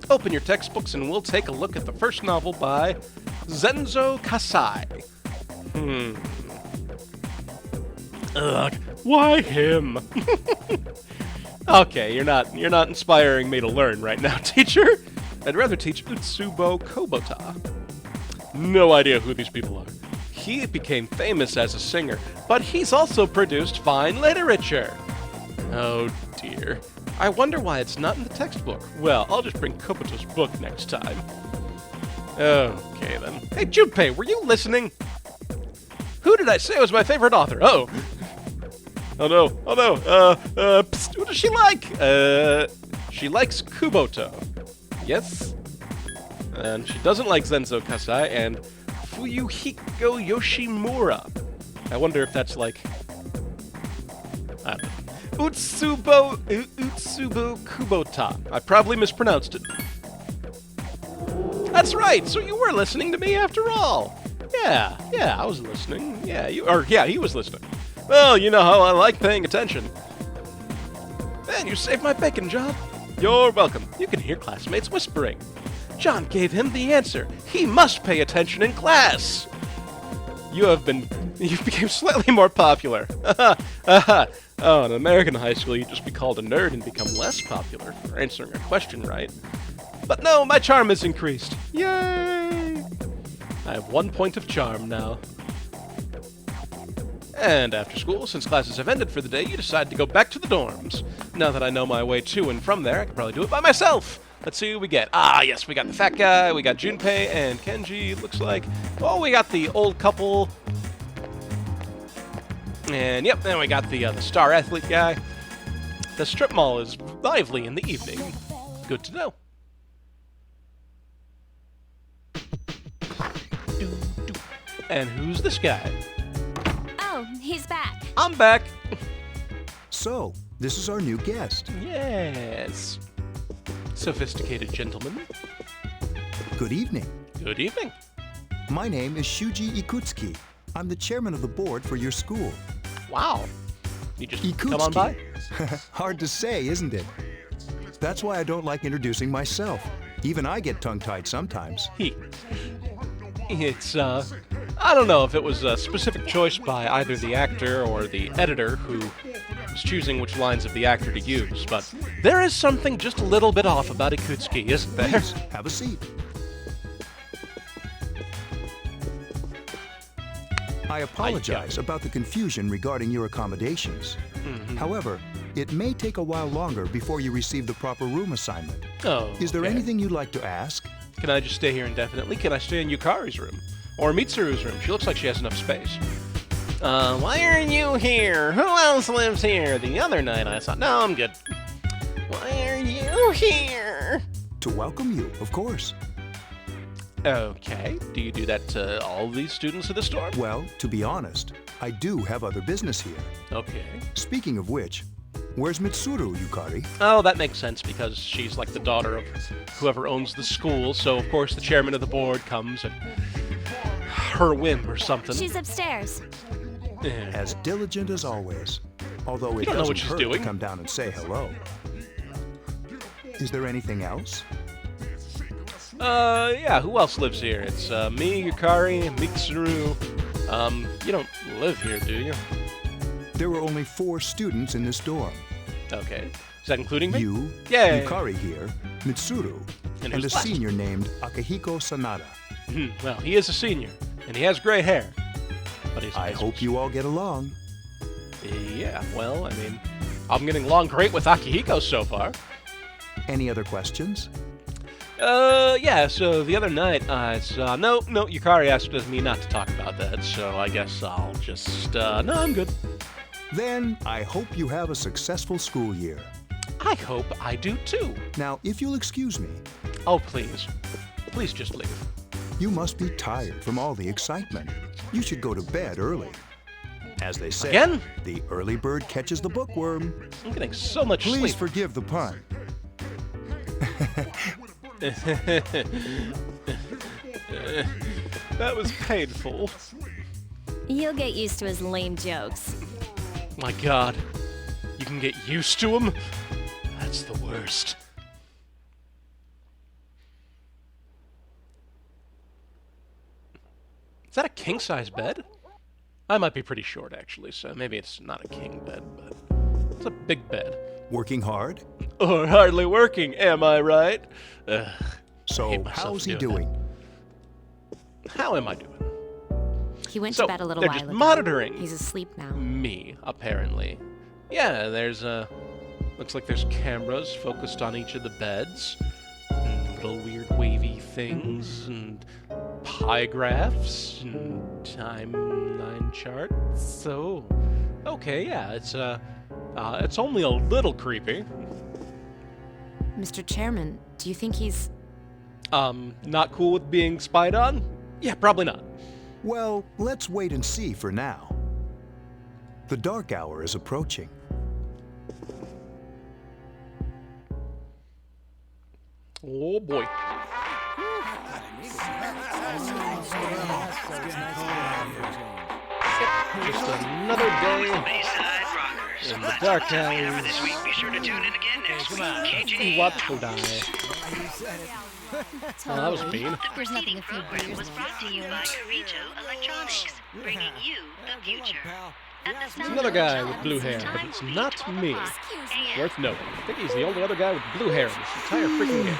Open your textbooks and we'll take a look at the first novel by Zenzo Kasai. Ugh, why him? Okay, you're not inspiring me to learn right now, teacher. I'd rather teach Utsubo Kobota. No idea who these people are. He became famous as a singer, but he's also produced fine literature. Oh dear. I wonder why it's not in the textbook. Well, I'll just bring Koboto's book next time. Okay then. Hey Junpei, were you listening? Who did I say was my favorite author? Oh. Oh no, psst, what does she like? She likes Kuboto. Yes? And she doesn't like Zenzo Kasai and Fuyuhiko Yoshimura. I wonder if that's like... I don't know. Utsubo Kubota. I probably mispronounced it. That's right, so you were listening to me after all. Yeah, I was listening. He was listening. Well, you know how I like paying attention. Man, you saved my bacon, John. You're welcome. You can hear classmates whispering. John gave him the answer. He must pay attention in class. You became slightly more popular. Oh, in American high school, you'd just be called a nerd and become less popular for answering a question right. But no, my charm has increased. Yay! I have 1 point of charm now. And after school, since classes have ended for the day, you decide to go back to the dorms. Now that I know my way to and from there, I can probably do it by myself. Let's see who we get. Ah, yes, we got the fat guy, we got Junpei and Kenji, looks like. Oh, we got the old couple. And yep, then we got the star athlete guy. The strip mall is lively in the evening. Good to know. And who's this guy? Oh, he's back. I'm back. So, this is our new guest. Yes. Sophisticated gentleman. Good evening. Good evening. My name is Shuji Ikutsuki. I'm the chairman of the board for your school. Wow. You just Ikutsuki. come on by? Hard to say, isn't it? That's why I don't like introducing myself. Even I get tongue-tied sometimes. It's, I don't know if it was a specific choice by either the actor or the editor who was choosing which lines of the actor to use, but there is something just a little bit off about Ikutsuki, isn't there? Please, have a seat. I apologize about the confusion regarding your accommodations. However, it may take a while longer before you receive the proper room assignment. Oh, Is there okay. anything you'd like to ask? Can I just stay here indefinitely? Can I stay in Yukari's room? Or Mitsuru's room? She looks like she has enough space. Why are you here? Who else lives here? The other night I saw... No, I'm good. Why are you here? To welcome you, of course. Okay. Do you do that to all these students of the storm? Well, to be honest, I do have other business here. Okay. Speaking of which, where's Mitsuru, Yukari? Oh, that makes sense because she's like the daughter of whoever owns the school, so of course the chairman of the board comes at her whim or something. She's upstairs. Yeah. As diligent as always. Although it don't know doesn't what she's hurt doing. to come down and say hello. Is there anything else? Yeah, who else lives here? It's me, Yukari, Mitsuru. You don't live here, do you? There were only 4 students in this dorm. Okay. Is that including me? You, Yay. Yukari here, Mitsuru, And and a who's last? senior named Akihiko Sanada. Well, he is a senior, and he has gray hair. But he's I hope you all get along. Yeah, well, I mean, I'm getting along great with Akihiko so far. Any other questions? Yeah, so the other night, no, Yukari asked me not to talk about that, so I guess I'll just, no, I'm good. Then I hope you have a successful school year. I hope I do too. Now, if you'll excuse me, Oh, please. Please just leave. you must be tired from all the excitement. You should go to bed early. As they say, Again? the early bird catches the bookworm. I'm getting so much Please sleep. forgive the pun. That was painful. You'll get used to his lame jokes. My God. You can get used to him? That's the worst. Is that a king-size bed? I might be pretty short, actually, so maybe it's not a king bed, but it's a big bed. Working hard? Or hardly working, am I right? Ugh, So, hate myself how's he doing doing? how am I doing? He went So, to bed a little they're while just ago. monitoring. He's asleep now. Me, apparently. Yeah, there's looks like there's cameras focused on each of the beds. And little weird wavy things, and pie graphs, and timeline charts. So, okay, yeah, it's only a little creepy. Mr. Chairman, do you think he's... Not cool with being spied on? Yeah, probably not. Well, let's wait and see for now. The dark hour is approaching. Oh boy. Just another day in the dark hours. This week, be sure to tune in again next week. KJ. Watch who die. Oh, that was mean. There's nothing a few beers was brought to you by Carito Electronics, bringing you the future. At the It's sound another of guy the with chimes, blue it's hair, time but it's for not the me. AM. Worth noting. I think he's the only other guy with blue hair in this entire freaking game.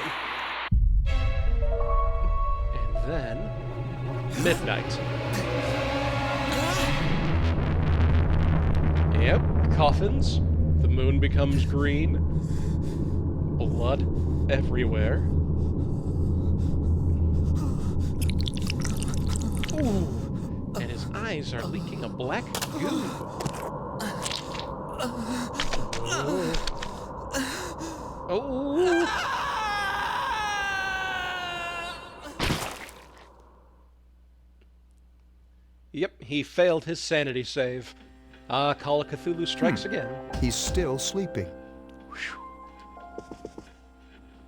And then... midnight. Yep, coffins. The moon becomes green. Blood everywhere. Ooh. And his eyes are leaking a black goo. Oh. Yep, he failed his sanity save. Call of Cthulhu strikes again. He's still sleeping.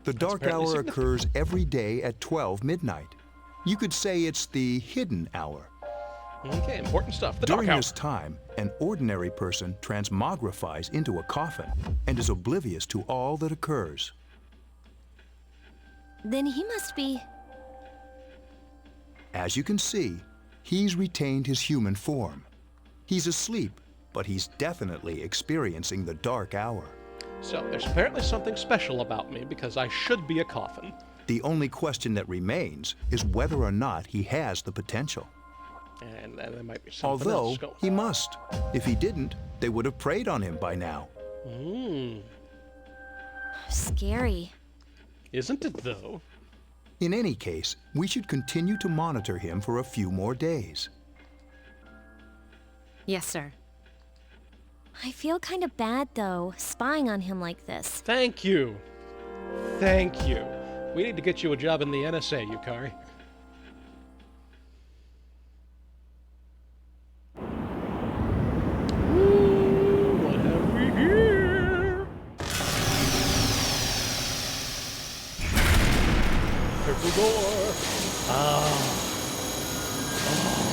The dark apparently hour significant. occurs every day at 12 midnight. You could say it's the hidden hour. Okay, important stuff. The During dark hour. this time, an ordinary person transmogrifies into a coffin and is oblivious to all that occurs. Then he must be... As you can see, he's retained his human form. He's asleep, but he's definitely experiencing the dark hour. So, there's apparently something special about me because I should be a coffin. The only question that remains is whether or not he has the potential. And there might be something Although else going he must. If he didn't, they would have preyed on him by now. scary. Isn't it, though? In any case, we should continue to monitor him for a few more days. Yes, sir. I feel kind of bad, though, spying on him like this. Thank you. Thank you. We need to get you a job in the NSA, Yukari. Ooh, what have we here? Purple door.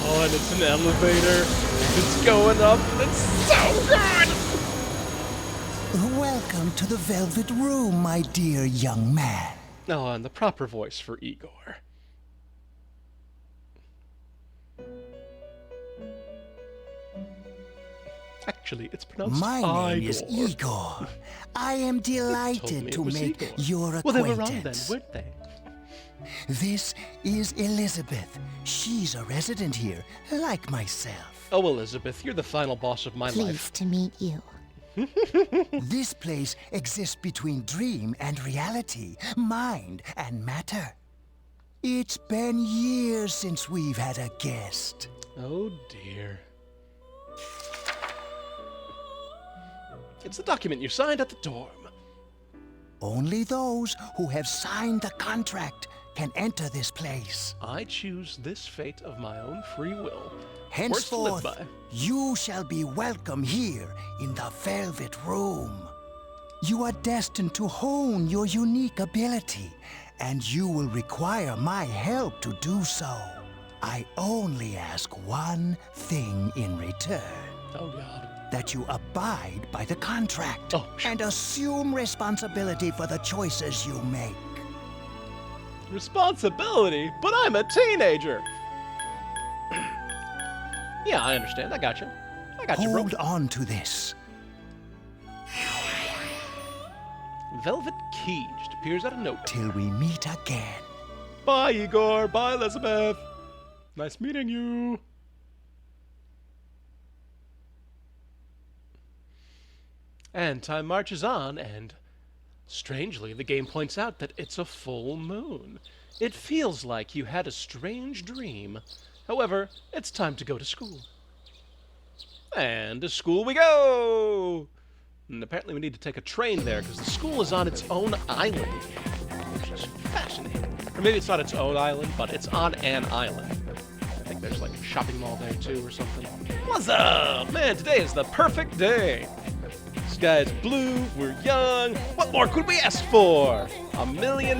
Oh, and it's an elevator. It's going up. It's so good! Welcome to the Velvet Room, my dear young man. Oh, and the proper voice for Igor. Actually, Actually, it's pronounced My name is Igor. Igor. I am Told me delighted it to was make Igor. your acquaintance. Well, they were wrong then, weren't they? This is Elizabeth. She's a resident here, like myself. Oh, Elizabeth, you're the final boss of my life. Pleased to meet you. This place exists between dream and reality, mind and matter. It's been years since we've had a guest. Oh, dear. It's the document you signed at the dorm. Only those who have signed the contract can enter this place. I choose this fate of my own free will. Henceforth, Words to live by. you shall be welcome here in the Velvet Room. You are destined to hone your unique ability, and you will require my help to do so. I only ask one thing in return. Oh, God. That you abide by the contract Oh, and assume responsibility for the choices you make. Responsibility? But I'm a teenager! Yeah, I understand. I got you. I got you, bro. Hold on to this. Velvet key just appears out of nowhere. Till we meet again. Bye, Igor. Bye, Elizabeth. Nice meeting you. And time marches on, and strangely, the game points out that it's a full moon. It feels like you had a strange dream. However, it's time to go to school. And to school we go! And apparently we need to take a train there, because the school is on its own island. Which is fascinating. Or maybe it's not its own island, but it's on an island. I think there's like a shopping mall there too or something. What's up? Man, today is the perfect day. Sky is blue, we're young. What more could we ask for? $1 million.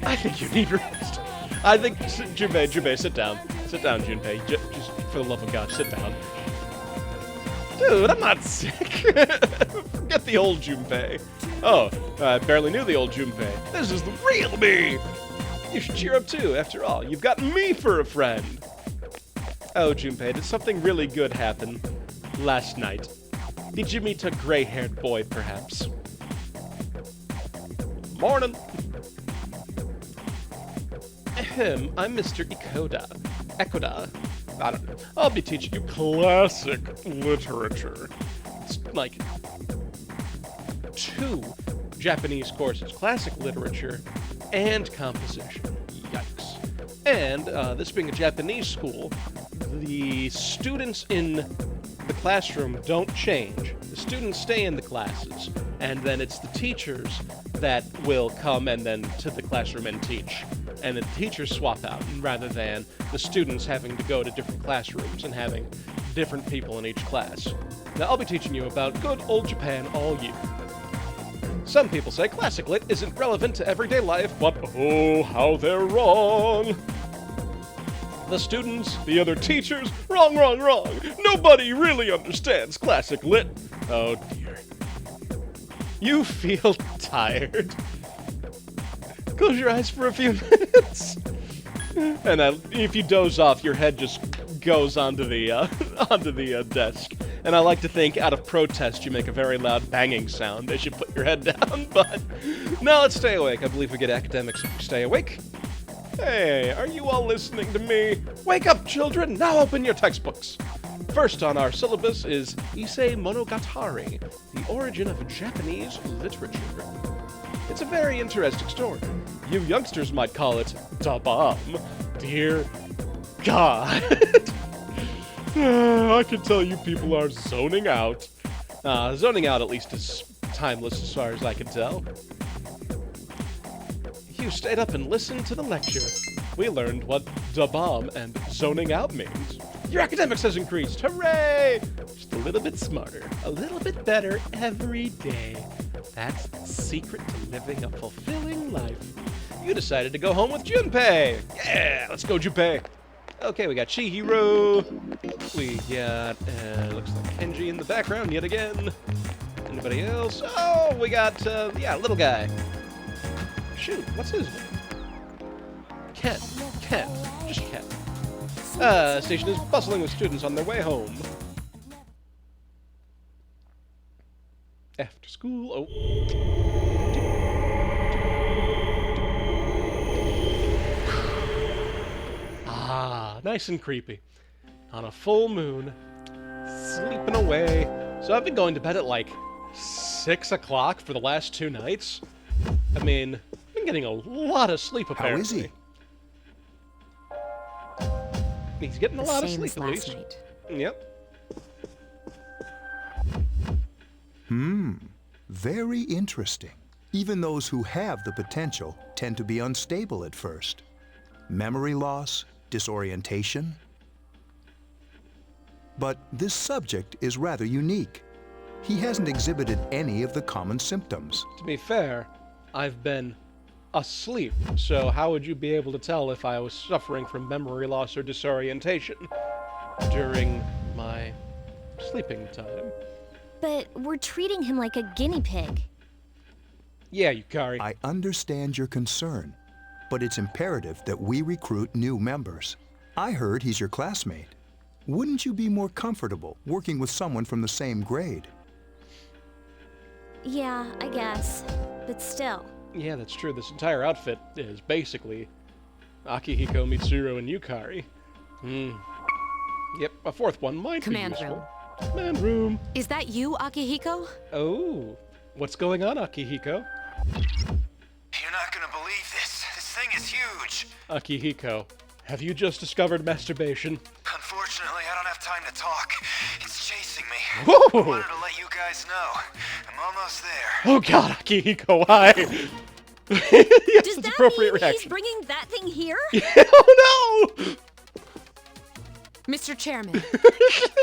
I think you need rest. I think, Junpei, sit down. Sit down, Junpei. Just for the love of God, sit down. Dude, I'm not sick. Forget the old Junpei. Oh, I barely knew the old Junpei. This is the real me. You should cheer up too. After all, you've got me for a friend. Oh, Junpei, did something really good happen last night? Did you meet a gray-haired boy, perhaps? Morning. Ahem, I'm Mr. Ekoda. I don't know. I'll be teaching you classic literature. It's like 2 Japanese courses, classic literature and composition. Yikes. And this being a Japanese school, the students in the classroom don't change. The students stay in the classes, and then it's the teachers that will come and then to the classroom and teach. And the teachers swap out, rather than the students having to go to different classrooms and having different people in each class. Now, I'll be teaching you about good old Japan all year. Some people say classic lit isn't relevant to everyday life, but oh, how they're wrong! The students, the other teachers, wrong! Nobody really understands classic lit. Oh dear. You feel tired. Close your eyes for a few minutes. And if you doze off, your head just goes onto the desk. And I like to think, out of protest, you make a very loud banging sound as you put your head down. But now let's stay awake. I believe we get academics if we stay awake. Hey, are you all listening to me? Wake up, children! Now open your textbooks! First on our syllabus is Issei Monogatari, the origin of Japanese literature. It's a very interesting story. You youngsters might call it da bomb. Dear God. I can tell you people are zoning out. Zoning out at least is timeless as far as I can tell. You stayed up and listened to the lecture. We learned what da bomb and zoning out means. Your academics has increased. Hooray! Just a little bit smarter, a little bit better every day. That's the secret to living a fulfilling life. You decided to go home with Junpei. Yeah, let's go, Junpei. Okay, we got Chihiro. We got, looks like Kenji in the background yet again. Anybody else? Oh, we got, little guy. Shoot, what's his name? Ken. Just Ken. Station is bustling with students on their way home. After school. Oh. Ah, nice and creepy. On a full moon, sleeping away. So I've been going to bed at like 6 o'clock for the last 2 nights. I mean, I've been getting a lot of sleep apparently. How is he? He's getting a lot of Same sleep as at last least. night. Yep. Very interesting. Even those who have the potential tend to be unstable at first. Memory loss, disorientation. But this subject is rather unique. He hasn't exhibited any of the common symptoms. To be fair, I've been asleep, so how would you be able to tell if I was suffering from memory loss or disorientation during my sleeping time? But we're treating him like a guinea pig. Yeah, Yukari. I understand your concern, but it's imperative that we recruit new members. I heard he's your classmate. Wouldn't you be more comfortable working with someone from the same grade? Yeah, I guess. But still. Yeah, that's true. This entire outfit is basically Akihiko, Mitsuru, and Yukari. Yep, a fourth one might Command be useful. room. Command room. Is that you, Akihiko? Oh, what's going on, Akihiko? You're not gonna believe this. This thing is huge. Akihiko, have you just discovered masturbation? Unfortunately, I don't have time to talk. It's chasing me. Whoa! I wanted to let you guys know. I'm almost there. Oh god, Akihiko, why? Yes, Does it's that appropriate mean reaction. he's bringing that thing here? Oh no! Mr. Chairman,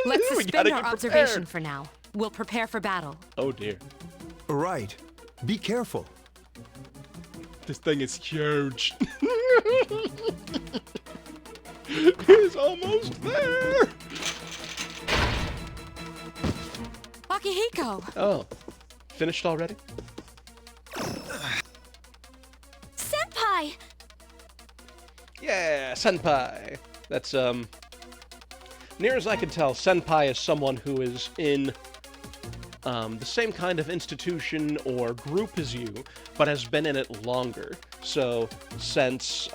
let's We gotta suspend get our prepared. observation for now. We'll prepare for battle. Oh dear. Right. Be careful. This thing is huge. He's almost there! Akihiko! Oh. Finished already? Senpai! Yeah, senpai. That's, near as I can tell, senpai is someone who is in, the same kind of institution or group as you, but has been in it longer. So, since,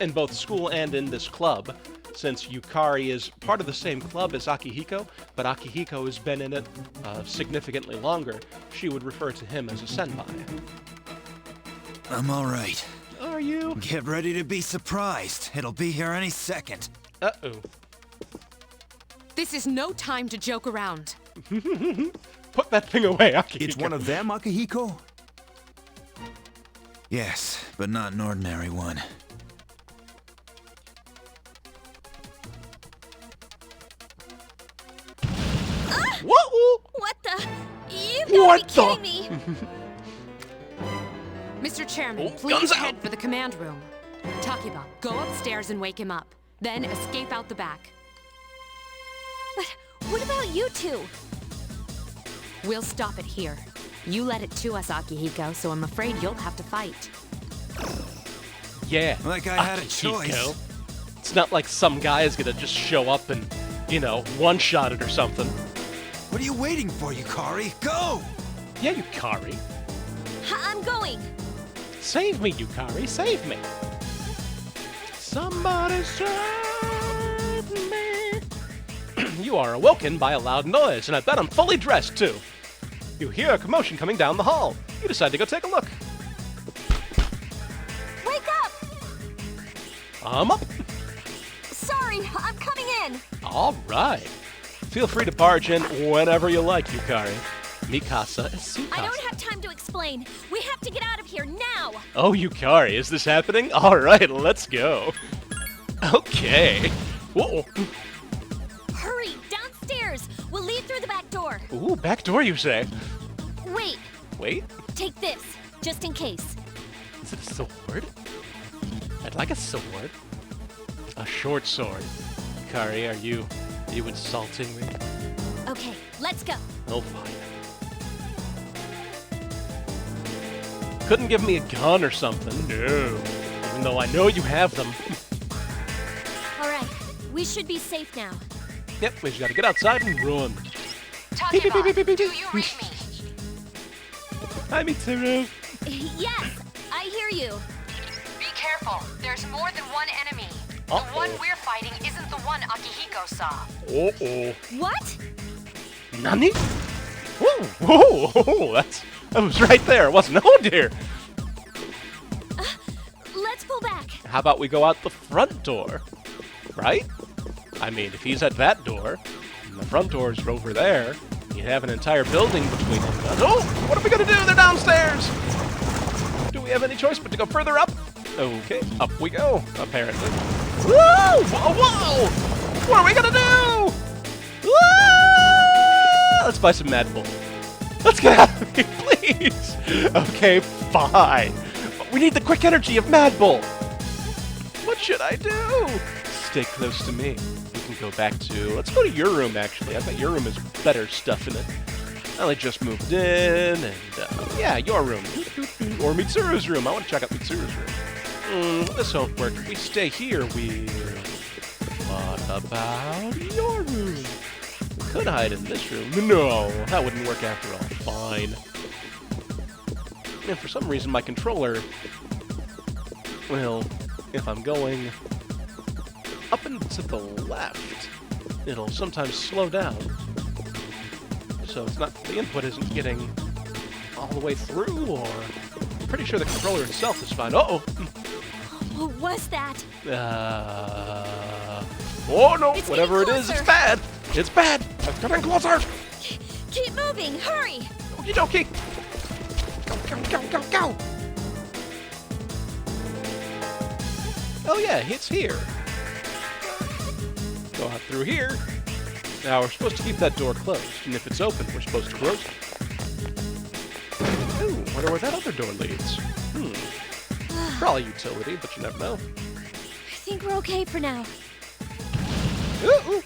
in both school and in this club, since Yukari is part of the same club as Akihiko, but Akihiko has been in it significantly longer, she would refer to him as a senpai. I'm all right. Are you? Get ready to be surprised. It'll be here any second. Uh-oh. This is no time to joke around. Put that thing away, Akihiko. It's one of them, Akihiko? Yes, but not an ordinary one. Whoa! What the? You gotta What be the? kidding me! Mr. Chairman, Oh, please guns head out. for the command room. Takiba, go upstairs and wake him up. Then escape out the back. But what about you two? We'll stop it here. You led it to us, Akihiko, so I'm afraid you'll have to fight. Yeah. Like I had a Akihiko. choice. It's not like some guy is gonna just show up and, you know, one-shot it or something. What are you waiting for, Yukari? Go! Yeah, Yukari. I'm going! Save me, Yukari, save me. Somebody save me. You are awoken by a loud noise, and I bet I'm fully dressed, too. You hear a commotion coming down the hall. You decide to go take a look. Wake up! I'm up. Sorry, I'm coming in! All right. Feel free to barge in whenever you like, Yukari. Mikasa is Sukasa. I don't have time to explain. We have to get out of here now! Oh, Yukari, is this happening? All right, let's go. Okay. Whoa. Hurry, downstairs! We'll leave through the back door. Ooh, back door, you say? Wait, Wait, take this, just in case. is it a sword? I'd like a sword. A short sword. Yukari, are you insulting me? Okay, let's go. Oh, fine. Couldn't give me a gun or something. No. Even though I know you have them. All right, we should be safe now. Yep, we just gotta get outside and run. Takiba, do you read me? Hi, Mitsuru. Yes, I hear you. Be careful. There's more than one enemy. The one we're fighting isn't the one Akihiko saw. Uh-oh. What? Nani? Whoa, that was right there, wasn't it? Oh, dear. Let's pull back. How about we go out the front door? Right? I mean, if he's at that door, and the front doors are over there, you have an entire building between them. Oh, what are we gonna do? They're downstairs! Do we have any choice but to go further up? Okay, up we go, apparently. Whoa! Whoa! What are we gonna do? Whoa! Let's buy some Mad Bull. Let's get out of here, please! Okay, fine. But we need the quick energy of Mad Bull. What should I do? Stay close to me. We can go back to... Let's go to your room, actually. I bet your room has better stuff in it. I only just moved in, and... yeah, your room. Or Mitsuru's room. I want to check out Mitsuru's room. This won't work. If we stay here, we'll... What about your room? We could hide in this room. No, that wouldn't work after all. Fine. And for some reason, my controller... Well, if I'm going up and to the left, it'll sometimes slow down. So it's not... The input isn't getting all the way through, or... I'm pretty sure the controller itself is fine. Uh-oh! What was that? Oh no! It's Whatever it is, it's bad! It's bad! It's coming closer! Keep moving! Hurry! Okie dokie! Go! Oh yeah, it's here. Go out through here. Now we're supposed to keep that door closed, and if it's open, we're supposed to close it. Ooh, wonder where that other door leads. Probably utility, but you never know. I think we're okay for now. Ooh.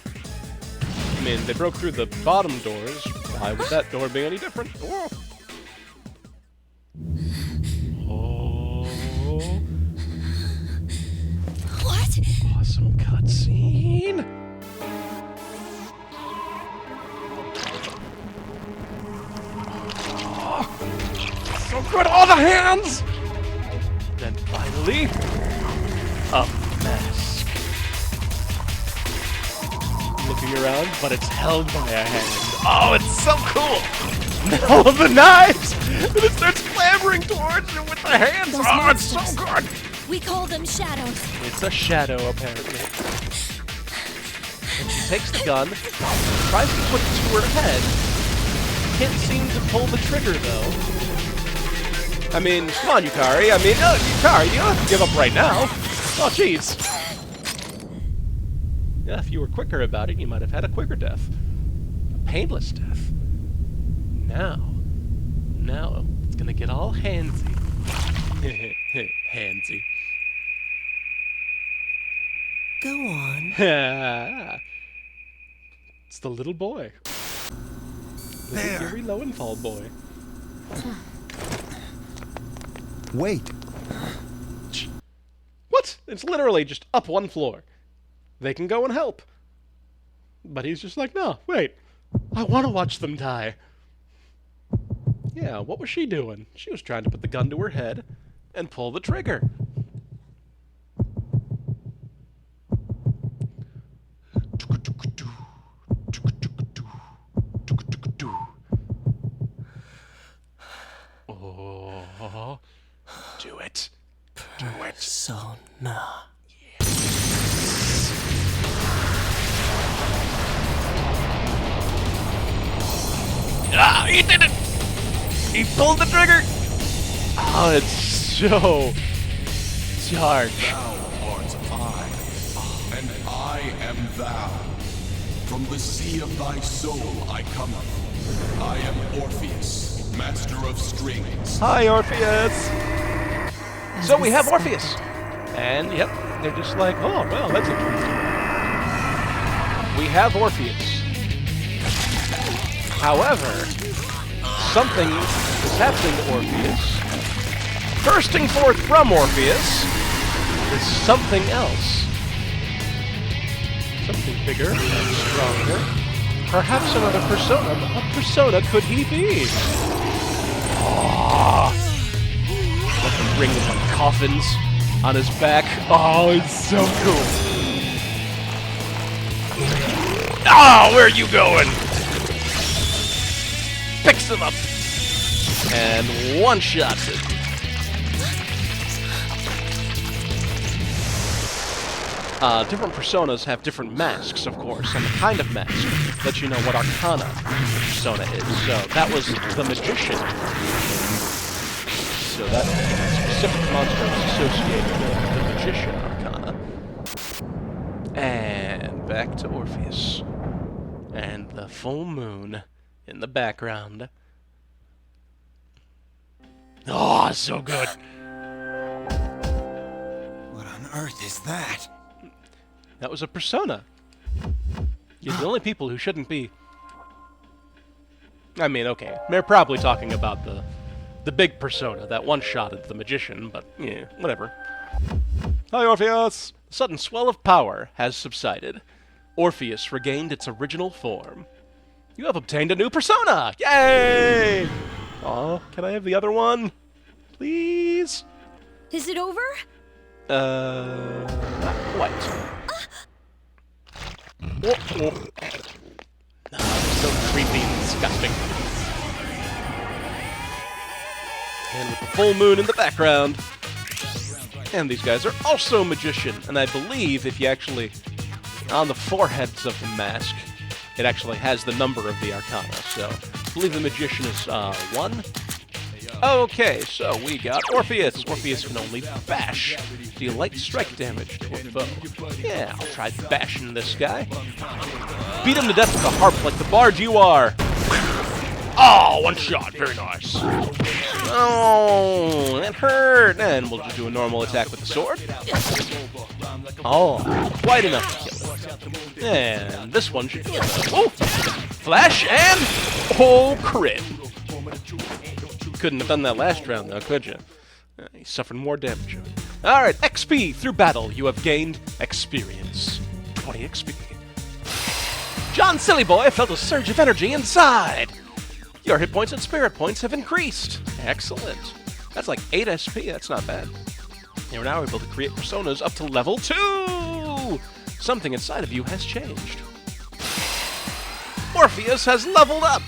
I mean, they broke through the bottom doors. Why would that door be any different? Whoa. Oh. What? Awesome cutscene. Oh, so good. All the hands. Then finally, a mask. Looking around, but it's held by a hand. Oh, it's so cool! All of the knives! And it starts clambering towards you with the hands! Those Oh, it's so monsters. good! We call them shadows. It's a shadow, apparently. And she takes the gun, tries to put it to her head. Can't seem to pull the trigger, though. I mean, come on, Yukari. Yukari, you don't have to give up right now. Oh, jeez. Yeah, if you were quicker about it, you might have had a quicker death. A painless death. Now, it's gonna get all handsy. Handsy. Go on. It's the little boy. Little Yuri Lowenthal boy. Wait. What? It's literally just up one floor. They can go and help. But he's just like, no, wait. I want to watch them die. Yeah, what was she doing? She was trying to put the gun to her head and pull the trigger. Oh, do it. Do it. Persona. Ah, he did it! He pulled the trigger! Oh, it's so dark. Thou art I, and I am thou. From the sea of thy soul I come. I am Orpheus, master of strings. Hi, Orpheus! So we have Orpheus. And, yep, they're just like, oh, well, that's interesting. We have Orpheus. However, something is happening to Orpheus. Bursting forth from Orpheus is something else. Something bigger and stronger. Perhaps another persona. What persona could he be? Oh, got the ring of like coffins on his back. Oh, it's so cool. Oh, where are you going? Picks him up and one-shots it. Different personas have different masks, of course, and the kind of mask lets you know what arcana the persona is. So that was the Magician. So that specific monster is associated with the Magician arcana. And back to Orpheus. And the full moon in the background. Oh, so good. What on earth is that? That was a persona. You're the only people who shouldn't be. I mean, okay, they're probably talking about the big persona that one-shotted the Magician, but yeah, whatever. Hi, Orpheus! The sudden swell of power has subsided. Orpheus regained its original form. You have obtained a new persona! Yay! Aw, can I have the other one? Please? Is it over? Not quite. Oh. So creepy and disgusting. And with the full moon in the background. And these guys are also magician. And I believe if you actually, on the foreheads of the mask, it actually has the number of the arcana. So I believe the magician is 1. Okay, so we got Orpheus. Orpheus can only bash. Deal light strike damage to a foe. Yeah, I'll try bashing this guy. Beat him to death with a harp like the bard you are. Oh, one shot. Very nice. Oh, that hurt. And we'll just do a normal attack with the sword. Oh, quite enough to kill him. And this one should do it. Oh, flash and... Oh, crit. Couldn't have done that last round, though, could you? He suffered more damage. Alright, XP. Through battle, you have gained experience. 20 XP. John Sillyboy felt a surge of energy inside. Your hit points and spirit points have increased. Excellent. That's like 8 SP. That's not bad. You're now able to create personas up to level 2. Something inside of you has changed. Orpheus has leveled up.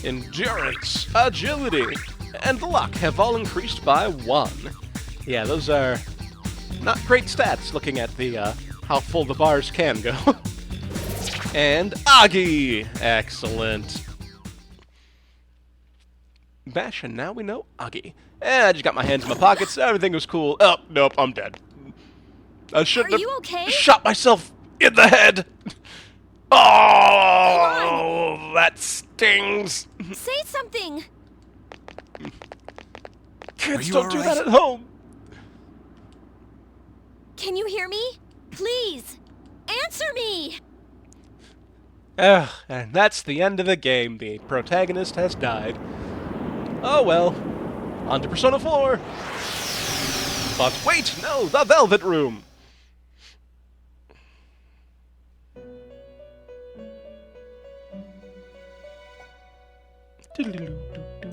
Endurance, agility, and luck have all increased by 1. Yeah, those are not great stats looking at the how full the bars can go. And Agi! Excellent. Bash, and now we know Agi. I just got my hands in my pockets, everything was cool. Oh, nope, I'm dead. I shouldn't have shot myself in the head! Oh, that stings. Say something. Kids don't do that at home. Can you hear me? Please, answer me. And that's the end of the game. The protagonist has died. Oh well. On to Persona 4. But wait, no, the Velvet Room.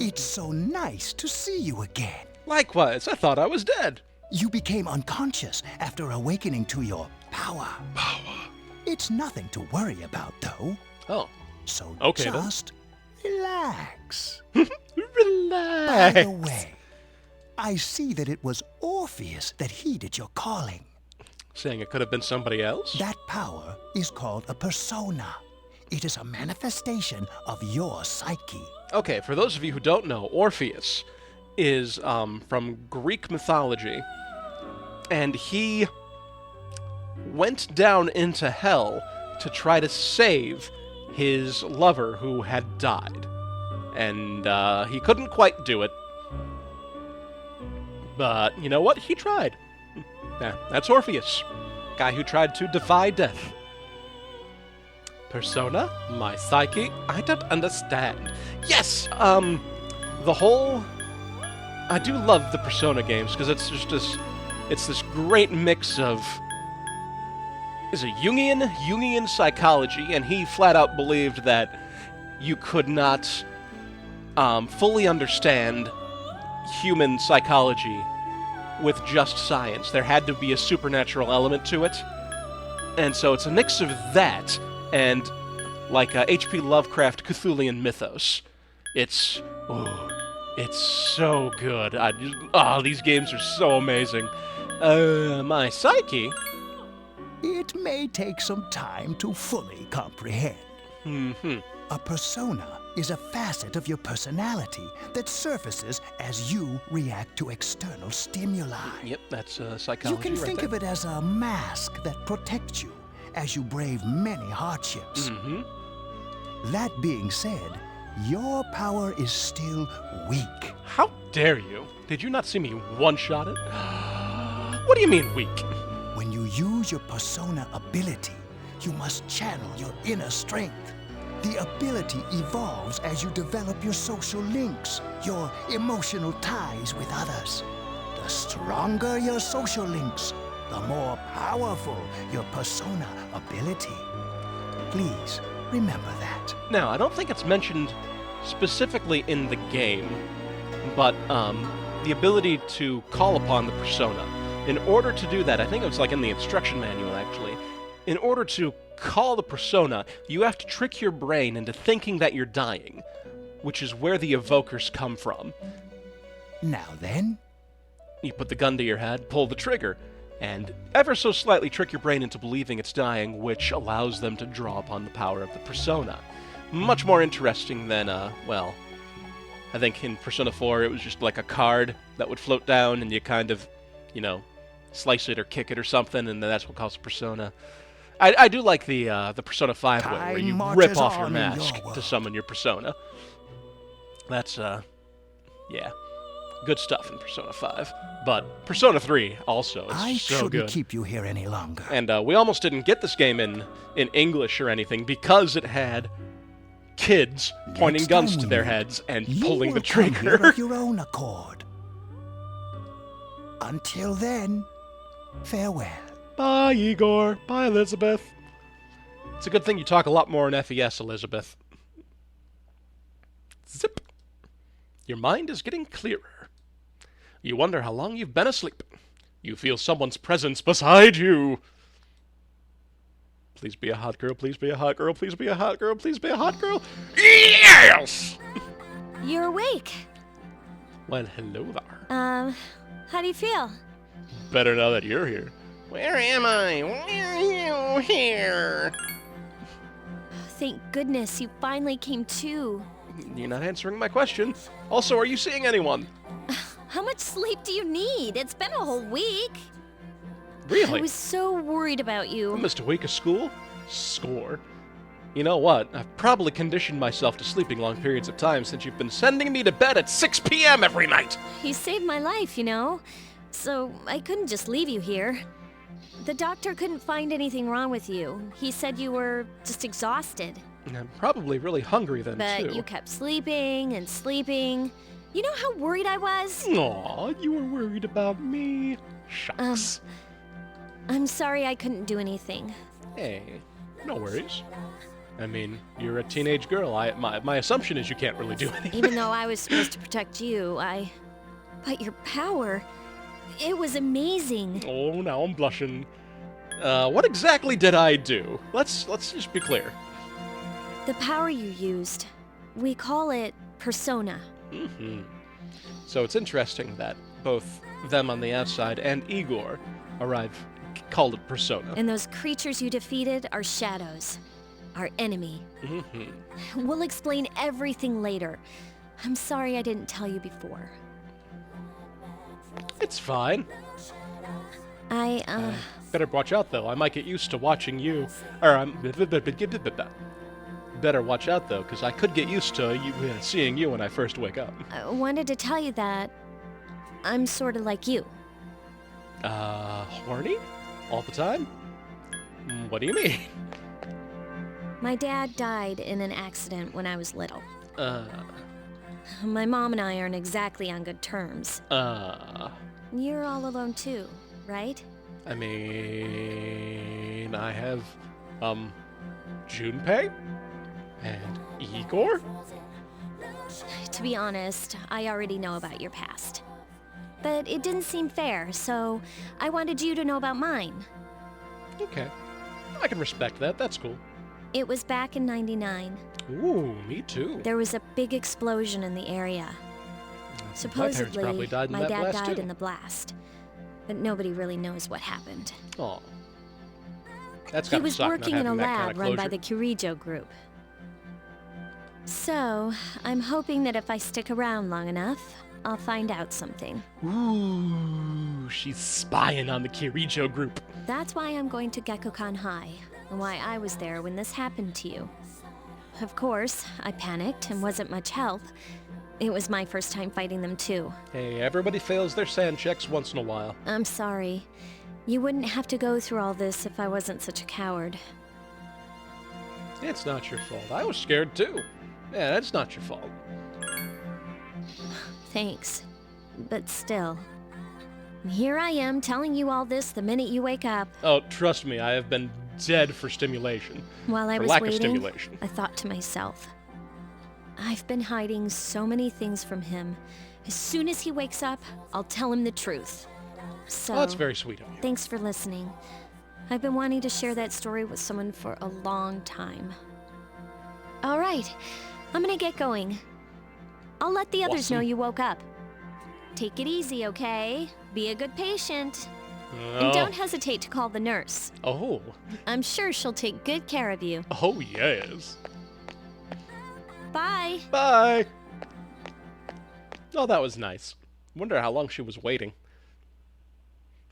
It's so nice to see you again. Likewise, I thought I was dead. You became unconscious after awakening to your power. It's nothing to worry about, though. Oh. So okay, just relax. Relax. By the way, I see that it was Orpheus that heeded your calling. Saying it could have been somebody else? That power is called a persona. It is a manifestation of your psyche. Okay, for those of you who don't know, Orpheus is from Greek mythology, and he went down into hell to try to save his lover who had died. And he couldn't quite do it. But you know what? He tried. Yeah, that's Orpheus. Guy who tried to defy death. Persona? My psyche? I don't understand. Yes! The whole... I do love the Persona games, because it's just this... It's this great mix of... Is it Jungian psychology, and he flat out believed that you could not fully understand human psychology with just science. There had to be a supernatural element to it. And so it's a mix of that and like H.P. Lovecraft Cthulhian mythos. It's so good. These games are so amazing. My psyche. It may take some time to fully comprehend. A persona is a facet of your personality that surfaces as you react to external stimuli. Yep, that's psychology. You can right think there. of it as a mask that protects you as you brave many hardships. That being said, your power is still weak. How dare you? Did you not see me one-shot it? What do you mean weak? When you use your persona ability, you must channel your inner strength. The ability evolves as you develop your social links, your emotional ties with others. The stronger your social links, the more powerful your persona ability. Please remember that. Now, I don't think it's mentioned specifically in the game, but the ability to call upon the persona. In order to do that, I think it was like in the instruction manual actually, in order to call the persona, you have to trick your brain into thinking that you're dying, which is where the evokers come from. Now then, you put the gun to your head, pull the trigger, and ever so slightly trick your brain into believing it's dying, which allows them to draw upon the power of the persona. Much more interesting than, well, I think in Persona 4 it was just like a card that would float down and you kind of, you know, slice it or kick it or something, and then that's what calls a persona. I do like the Persona 5 way, where you rip off your mask to summon your persona. That's, yeah, good stuff in Persona 5. But Persona 3 also is I so shouldn't good. keep you here any longer. And we almost didn't get this game in English or anything because it had kids pointing Next guns time to we their meet, heads and you pulling will the come here trigger. of your own accord. Until then, farewell. Bye, Igor. Bye, Elizabeth. It's a good thing you talk a lot more in FES, Elizabeth. Zip. Your mind is getting clearer. You wonder how long you've been asleep. You feel someone's presence beside you. Please be a hot girl, please be a hot girl, please be a hot girl, please be a hot girl. Yes! You're awake. Well, hello there. How do you feel? Better now that you're here. Where am I? Why are you here? Thank goodness you finally came to. You're not answering my question. Also, are you seeing anyone? How much sleep do you need? It's been a whole week. Really? I was so worried about you. I missed a week of school? Score. You know what? I've probably conditioned myself to sleeping long periods of time since you've been sending me to bed at 6 p.m. every night. You saved my life, you know? So I couldn't just leave you here. The doctor couldn't find anything wrong with you. He said you were just exhausted. I'm probably really hungry then, too. But you kept sleeping and sleeping. You know how worried I was? Aw, you were worried about me. Shucks. I'm sorry I couldn't do anything. Hey, no worries. I mean, you're a teenage girl. My assumption is you can't really do anything. Even though I was supposed to protect you, But your power, it was amazing. Oh, now I'm blushing. What exactly did I do? Let's just be clear. The power you used, we call it persona. Mm-hmm. So it's interesting that both them on the outside and Igor called it persona. And those creatures you defeated are shadows, our enemy. Mm-hmm. We'll explain everything later. I'm sorry I didn't tell you before. It's fine. Better watch out, though. I might get used to watching you. Better watch out, though, because I could get used to seeing you when I first wake up. I wanted to tell you that I'm sort of like you. Horny? All the time? What do you mean? My dad died in an accident when I was little. My mom and I aren't exactly on good terms. You're all alone too, right? I mean, I have, Junpei and Igor. To be honest, I already know about your past. But it didn't seem fair, so I wanted you to know about mine. Okay. I can respect that. That's cool. It was back in '99. Ooh, me too. There was a big explosion in the area. Supposedly, probably died in my that dad blast, died too. in the blast. But nobody really knows what happened. Aw. That's He gotta was suck, not working in a having that kind lab of run by closure. the Kirijo group. So, I'm hoping that if I stick around long enough, I'll find out something. Ooh, she's spying on the Kirijo group. That's why I'm going to Gekukan High, and why I was there when this happened to you. Of course, I panicked and wasn't much help. It was my first time fighting them too. Hey, everybody fails their sand checks once in a while. I'm sorry. You wouldn't have to go through all this if I wasn't such a coward. It's not your fault. I was scared too. Yeah, that's not your fault. Thanks. But still. Here I am telling you all this the minute you wake up. Oh, trust me, I have been dead for stimulation. While I For was lack waiting, of stimulation. I thought to myself, I've been hiding so many things from him. As soon as he wakes up, I'll tell him the truth. So, Oh, that's very sweet of you. thanks for listening. I've been wanting to share that story with someone for a long time. All right, I'm gonna get going. I'll let the others know Awesome. you woke up. Take it easy, okay? Be a good patient. Oh. And don't hesitate to call the nurse. Oh. I'm sure she'll take good care of you. Oh, yes. Bye. Bye. Oh, that was nice. Wonder how long she was waiting.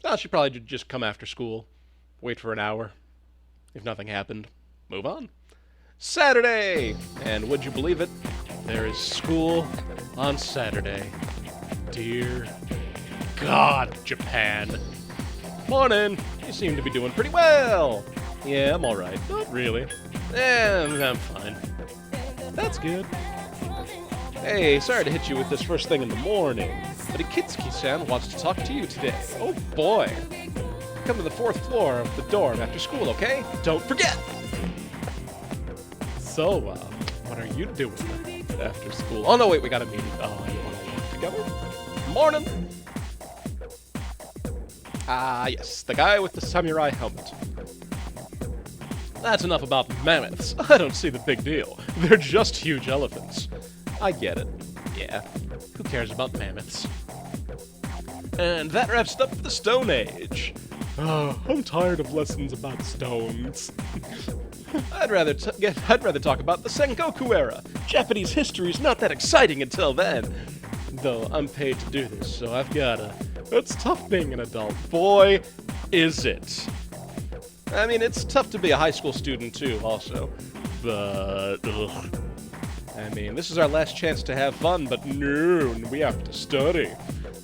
Oh, she probably did just come after school, wait for an hour. If nothing happened, move on. Saturday! And would you believe it? There is school on Saturday. Dear God, Japan. Morning! You seem to be doing pretty well. Yeah, I'm alright. Not really. I'm fine. That's good. Hey, sorry to hit you with this first thing in the morning, but Akitsuki-san wants to talk to you today. Oh boy. Come to the 4th floor of the dorm after school, okay? Don't forget! So, what are you doing after school? Oh no, wait, we got a meeting. Oh, you wanna work together? Morning! Ah, yes, the guy with the samurai helmet. That's enough about mammoths. I don't see the big deal. They're just huge elephants. I get it. Yeah, who cares about mammoths? And that wraps it up for the Stone Age. I'm tired of lessons about stones. I'd rather talk about the Sengoku era. Japanese history's not that exciting until then. Though I'm paid to do this, so I've gotta. It's tough being an adult. Boy, is it. I mean, it's tough to be a high school student too, also. But, ugh. I mean, this is our last chance to have fun, but no, we have to study.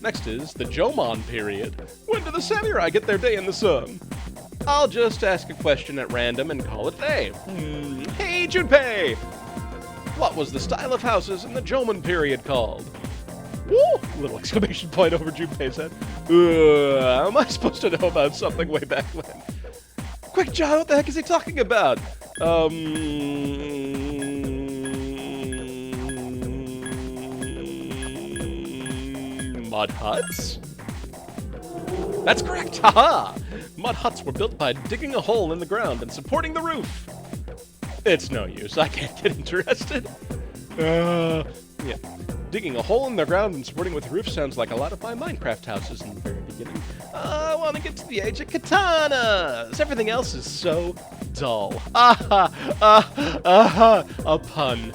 Next is the Jomon period. When do the samurai get their day in the sun? I'll just ask a question at random and call it a day. Hey, Junpei! What was the style of houses in the Jomon period called? Woo! Little exclamation point over Junpei's head. Am I supposed to know about something way back when? Quick, John, what the heck is he talking about? Mud huts? That's correct! Haha! Mud huts were built by digging a hole in the ground and supporting the roof. It's no use. I can't get interested. Yeah. Digging a hole in the ground and supporting with the roof sounds like a lot of my Minecraft houses in the very beginning. I want to get to the age of katanas. Everything else is so dull. A pun.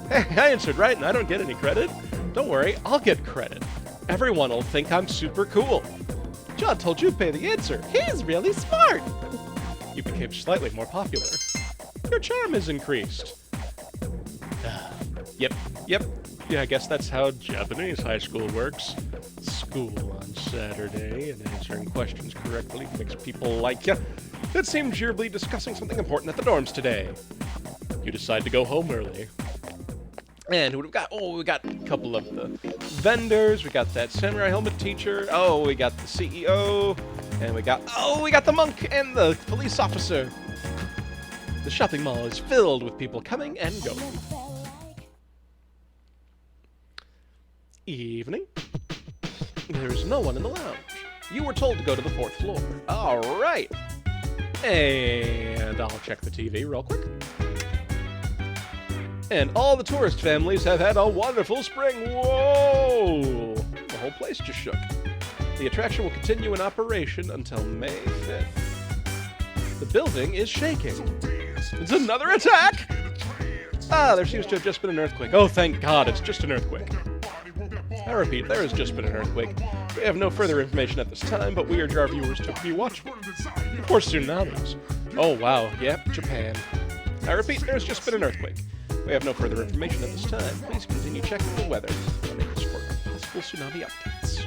Hey, I answered right and I don't get any credit. Don't worry, I'll get credit. Everyone will think I'm super cool. John told Junpei the answer. He's really smart. You became slightly more popular. Your charm has increased. Yep. Yeah, I guess that's how Japanese high school works. School on Saturday and answering questions correctly makes people like you. It seems you'll be discussing something important at the dorms today. You decide to go home early. And who we've got? Oh, we got a couple of the vendors. We got that samurai helmet teacher. Oh, we got the CEO. And we got the monk and the police officer. The shopping mall is filled with people coming and going. Evening. There's no one in the lounge. You were told to go to the 4th floor. All right. And I'll check the TV real quick. And all the tourist families have had a wonderful spring. Whoa! The whole place just shook. The attraction will continue in operation until May 5th. The building is shaking. It's another attack! Ah, there seems to have just been an earthquake. Oh, thank God, it's just an earthquake. I repeat, there has just been an earthquake. We have no further information at this time, but we urge our viewers to be watchful for tsunamis. Oh, wow, yep, Japan. I repeat, there's just been an earthquake. We have no further information at this time. Please continue checking the weather for possible tsunami updates.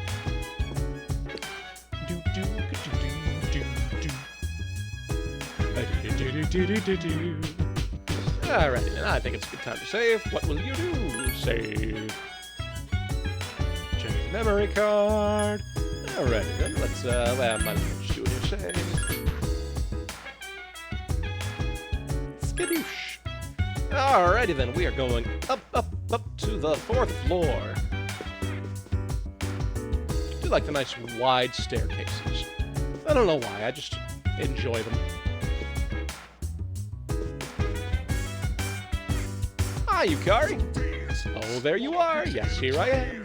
Alrighty then, I think it's a good time to save. What will you do? Save. Change memory card. Alrighty then, let's, well, might as well just do a new save. Skadoosh. Alrighty then, we are going up to the 4th floor. I do like the nice wide staircases. I don't know why, I just enjoy them. Hi, Yukari. Oh, there you are. Yes, here I am.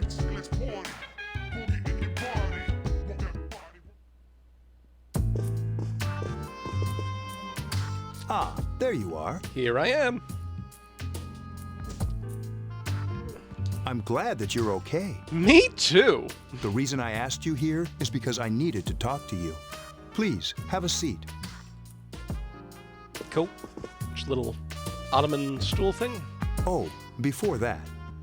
Ah, there you are. Here I am. I'm glad that you're okay. Me too. The reason I asked you here is because I needed to talk to you. Please, have a seat. Cool. Just a little ottoman stool thing. Oh, before that.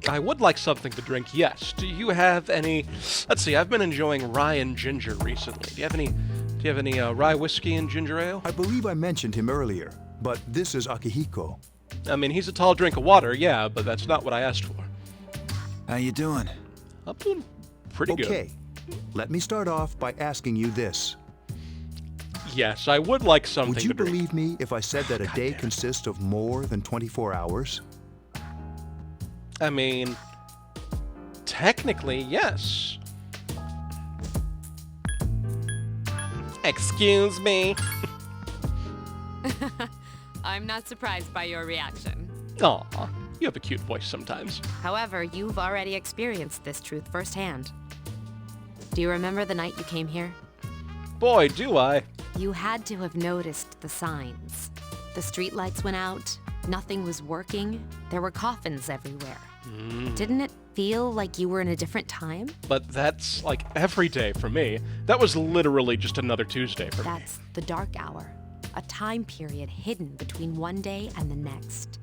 I would like something to drink, yes. Do you have any... Let's see, I've been enjoying rye and ginger recently. Do you have any rye whiskey and ginger ale? I believe I mentioned him earlier, but this is Akihiko. I mean, he's a tall drink of water, yeah, but that's not what I asked for. How you doing? I'm doing pretty good. Okay, let me start off by asking you this. Yes, I would like something to drink. Would you believe me if I said that a day consists of more than 24 hours? I mean, technically, yes. Excuse me. I'm not surprised by your reaction. Aw, you have a cute voice sometimes. However, you've already experienced this truth firsthand. Do you remember the night you came here? Boy, do I. You had to have noticed the signs. The streetlights went out, nothing was working, there were coffins everywhere. Didn't it feel like you were in a different time? But that's like every day for me. That was literally just another Tuesday for me. That's the dark hour, a time period hidden between one day and the next.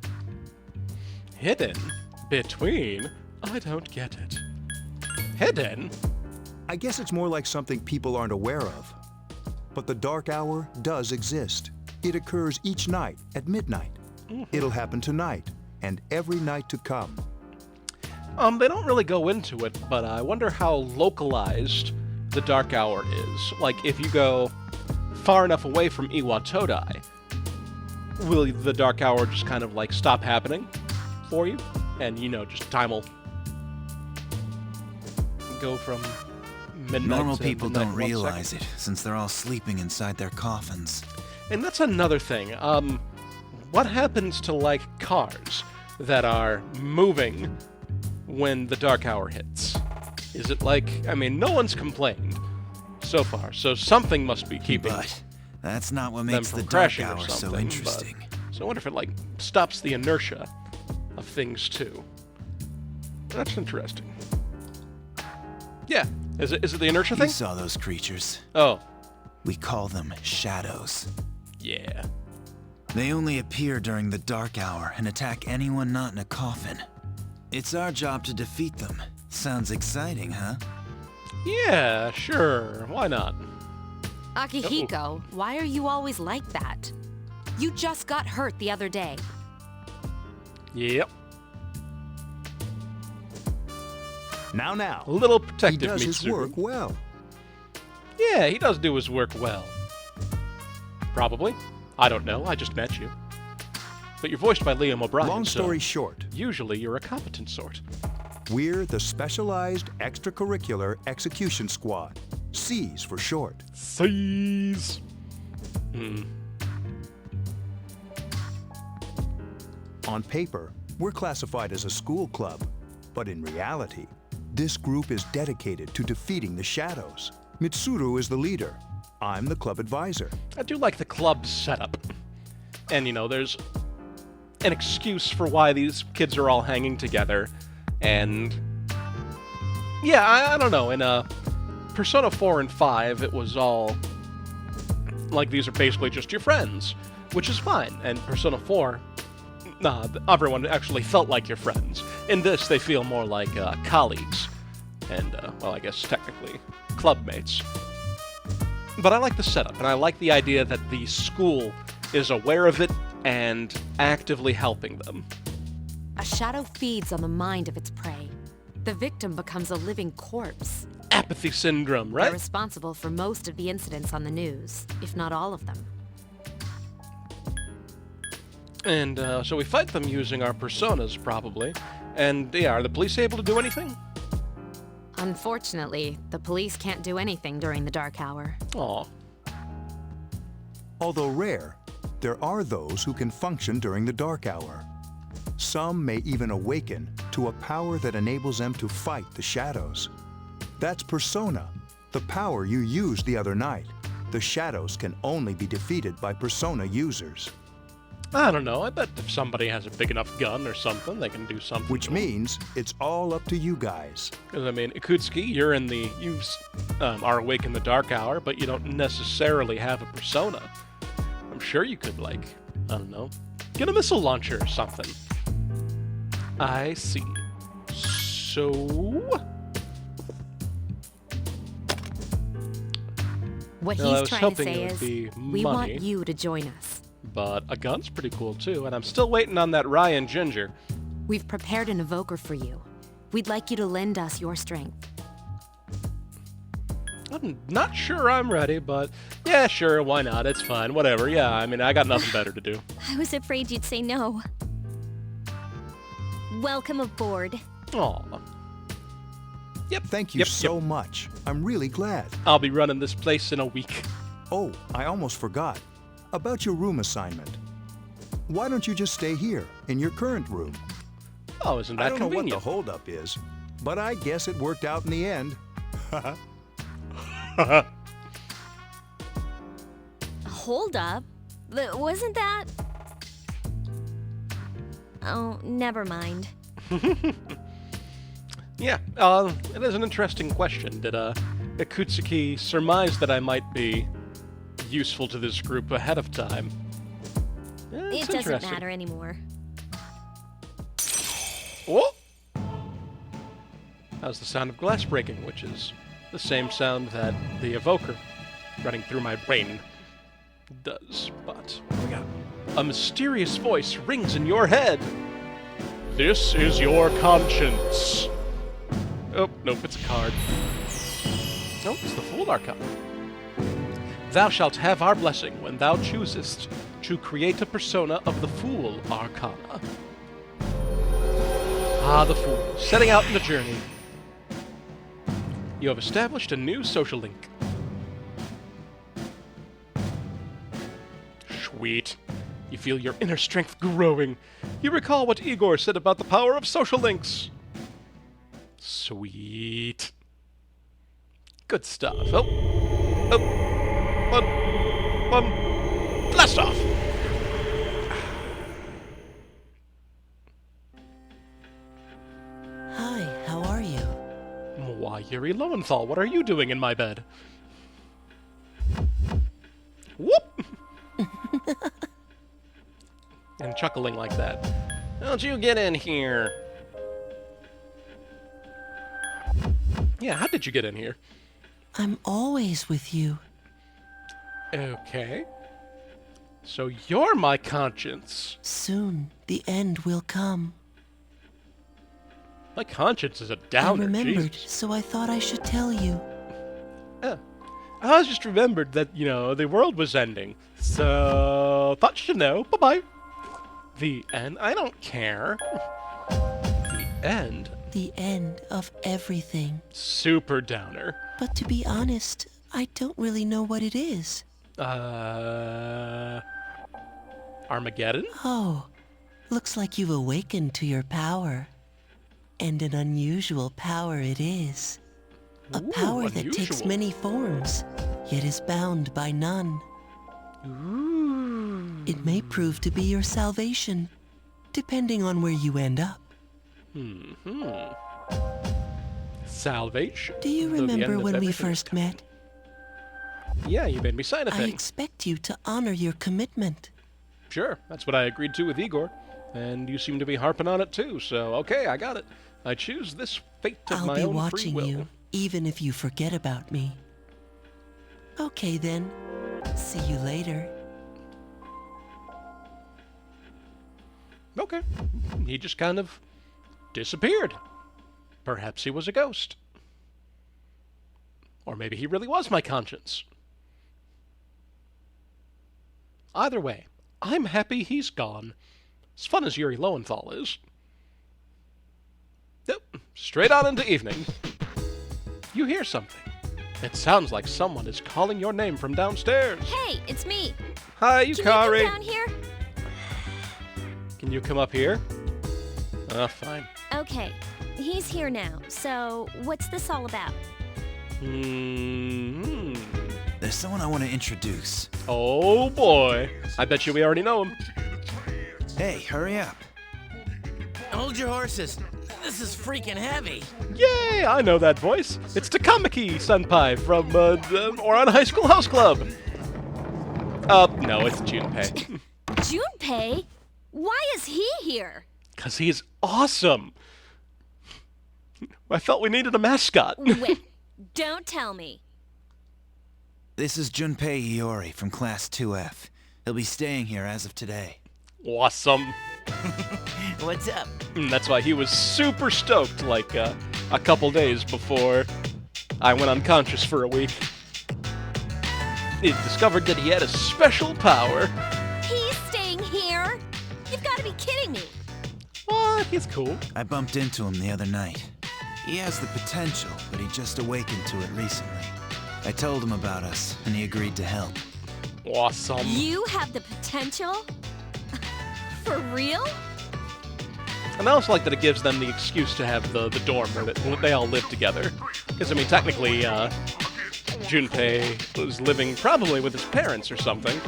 Hidden? Between? I don't get it. Hidden? I guess it's more like something people aren't aware of. But the dark hour does exist. It occurs each night at midnight. It'll happen tonight and every night to come. They don't really go into it, but I wonder how localized the dark hour is. Like, if you go far enough away from Iwatodai, will the dark hour just kind of, like, stop happening for you? And, you know, just time will go from midnight Normal to people midnight don't realize it, since they're all sleeping inside their coffins. And that's another thing. What happens to, like, cars that are moving when the dark hour hits? Is it like, I mean, no one's complained so far, so something must be keeping But that's not what them makes from the dark crashing or hour so something, interesting. So I wonder if it, like, stops the inertia of things, too. That's interesting. Yeah. Is it the inertia thing? You saw those creatures. Oh. We call them shadows. Yeah. They only appear during the dark hour and attack anyone not in a coffin. It's our job to defeat them. Sounds exciting, huh? Yeah, sure. Why not? Akihiko, why are you always like that? You just got hurt the other day. Yep. Now. A little protective, He does his Mitsuru. work well. Yeah, he does do his work well. Probably. I don't know, I just met you. But you're voiced by Liam O'Brien, Long story so short. usually you're a competent sort. We're the Specialized Extracurricular Execution Squad, SEAS for short. Seize. On paper, we're classified as a school club, but in reality, this group is dedicated to defeating the shadows. Mitsuru is the leader. I'm the club advisor. I do like the club setup. And, you know, there's an excuse for why these kids are all hanging together. And, yeah, I don't know. In Persona 4 and 5, it was all like these are basically just your friends, which is fine. And Persona 4, nah, everyone actually felt like your friends. In this, they feel more like colleagues. And, well, I guess technically, clubmates. But I like the setup, and I like the idea that the school is aware of it and actively helping them. A shadow feeds on the mind of its prey. The victim becomes a living corpse. Apathy syndrome, right? They're responsible for most of the incidents on the news, if not all of them. And so we fight them using our personas, probably. And yeah, are the police able to do anything? Unfortunately, the police can't do anything during the dark hour. Aw. Although rare, there are those who can function during the dark hour. Some may even awaken to a power that enables them to fight the shadows. That's Persona, the power you used the other night. The shadows can only be defeated by Persona users. I don't know, I bet if somebody has a big enough gun or something, they can do something. Which means it's all up to you guys. Because, I mean, Ikutsuki, you are awake in the dark hour, but you don't necessarily have a persona. I'm sure you could, like, I don't know, get a missile launcher or something. I see. So... What Well, I he's was trying to hoping say it would is, be we want money. you to join us. But a gun's pretty cool, too, and I'm still waiting on that Ryan Ginger. We've prepared an evoker for you. We'd like you to lend us your strength. I'm not sure I'm ready, but yeah, sure, why not? It's fine, whatever. Yeah, I mean, I got nothing better to do. I was afraid you'd say no. Welcome aboard. Aw. Yep. Thank you so much. I'm really glad. I'll be running this place in a week. Oh, I almost forgot. About your room assignment. Why don't you just stay here, in your current room? Oh, isn't that I don't know convenient? what the holdup is, but I guess it worked out in the end. Hold up. Wasn't that... Oh, never mind. Yeah, it is an interesting question. Did Ikutsuki surmise that I might be useful to this group ahead of time? Yeah, it's It doesn't interesting. matter anymore. Oh! That was the sound of glass breaking, which is the same sound that the evoker running through my brain does. But we got a mysterious voice rings in your head. This is your conscience. Oh, nope, it's a card. Oh, it's the Fool Arcana. Thou shalt have our blessing when thou choosest to create a persona of the Fool Arcana. Ah, the Fool, setting out on the journey. You have established a new social link. Sweet. You feel your inner strength growing. You recall what Igor said about the power of social links. Sweet. Good stuff. Oh. One. Blast off! Hi, how are you? Why, Yuri Lowenthal, what are you doing in my bed? Whoop! And chuckling like that. Don't you get in here? Yeah, how did you get in here? I'm always with you. Okay. So you're my conscience. Soon, the end will come. My conscience is a downer, I remembered, Jesus. so I thought I should tell you. I just remembered that, you know, the world was ending. So, thought you should know. Bye-bye. The end? I don't care. The end? the end of everything. Super downer. But to be honest, I don't really know what it is. Armageddon? Oh, looks like you've awakened to your power. And an unusual power it is. A Ooh, power that takes unusual. many forms, yet is bound by none. Ooh. It may prove to be your salvation, depending on where you end up. Salvation. Do you Though the end remember of when we everything is first met? Yeah, you made me sign a I thing. expect you to honor your commitment. Sure, that's what I agreed to with Igor. And you seem to be harping on it too, so okay, I got it. I choose this fate of I'll my be own free watching will. you, even if you forget about me. Okay then. See you later. Okay. He just kind of disappeared. Perhaps he was a ghost. Or maybe he really was my conscience. Either way, I'm happy he's gone. As fun as Yuri Lowenthal is. Yep, straight on into evening. You hear something. It sounds like someone is calling your name from downstairs. Hey, it's me. Hi, Can you Yukari. come down here? Can you come up here? Fine. Okay, he's here now. So, what's this all about? There's someone I want to introduce. Oh boy. I bet you we already know him. Hey, hurry up. Hold your horses. This is freaking heavy. Yay! I know that voice. It's Takamaki Senpai from Oran High School House Club. No, it's Junpei. Junpei? Why is he here? 'Cause he's awesome. I felt we needed a mascot. Wait, don't tell me. This is Junpei Iori from Class 2F. He'll be staying here as of today. Awesome. What's up? That's why he was super stoked, like, a couple days before I went unconscious for a week. He discovered that he had a special power. He's staying here? You've got to be kidding me. What? He's cool. I bumped into him the other night. He has the potential, but he just awakened to it recently. I told him about us, and he agreed to help. Awesome. You have the potential? For real? And I also like that it gives them the excuse to have the dorm where they all live together. Because, I mean, technically, Junpei was living probably with his parents or something.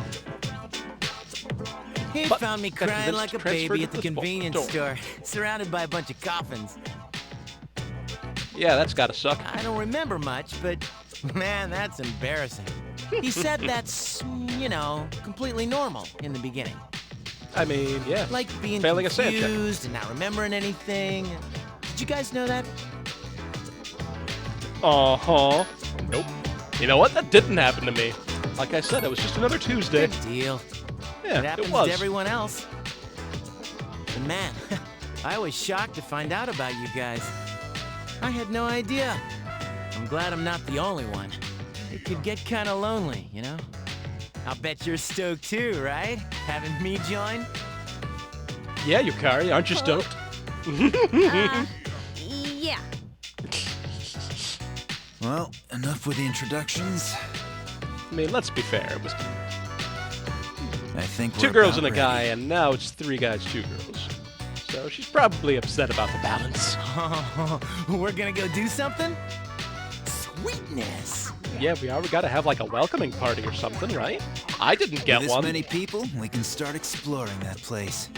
He But found me got crying like a convinced to baby transfer at the to the convenience dorm. store, surrounded by a bunch of coffins. Yeah, that's gotta suck. I don't remember much, but man, that's embarrassing. He said that's, completely normal in the beginning. I mean, yeah. Like being failing a sand check. confused and not remembering anything. Did you guys know that? Uh-huh. Nope. You know what? That didn't happen to me. Like I said, it was just another Tuesday. Good deal. Yeah, It happens it was. to everyone else. And man, I was shocked to find out about you guys. I had no idea. I'm glad I'm not the only one. It could get kind of lonely, you know? I'll bet you're stoked too, right? Having me join? Yeah, Yukari, aren't you stoked? Yeah. Well, enough with the introductions. I mean, let's be fair. It was I think two we're girls about and a guy, ready. and now it's 3 guys, 2 girls. So she's probably upset about the balance. We're gonna go do something? Sweetness. Yeah, we gotta have like a welcoming party or something, right? I didn't get With this one. many people, we can start exploring that place.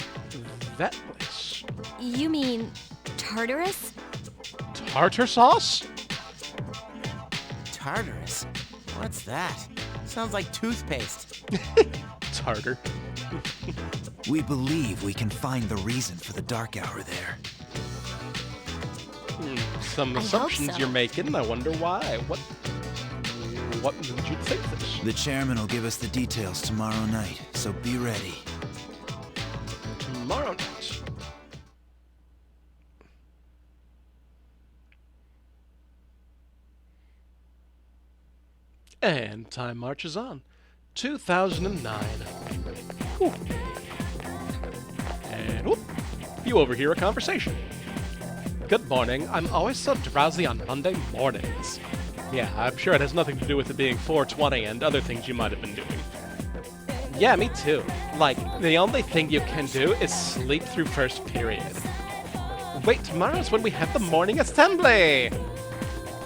That place. You mean Tartarus? Tartar sauce? Tartarus? What's that? Sounds like toothpaste. Tartar. We believe we can find the reason for the dark hour there. Some I hope assumptions so. you're making. I wonder why. What made you think this? The chairman will give us the details tomorrow night, so be ready. Tomorrow night. And time marches on. 2009. Whew. And whoop, you overhear a conversation. good morning. I'm always so drowsy on Monday mornings. Yeah, I'm sure it has nothing to do with it being 4:20 and other things you might have been doing. Yeah, me too. Like, the only thing you can do is sleep through first period. Wait, tomorrow's when we have the morning assembly!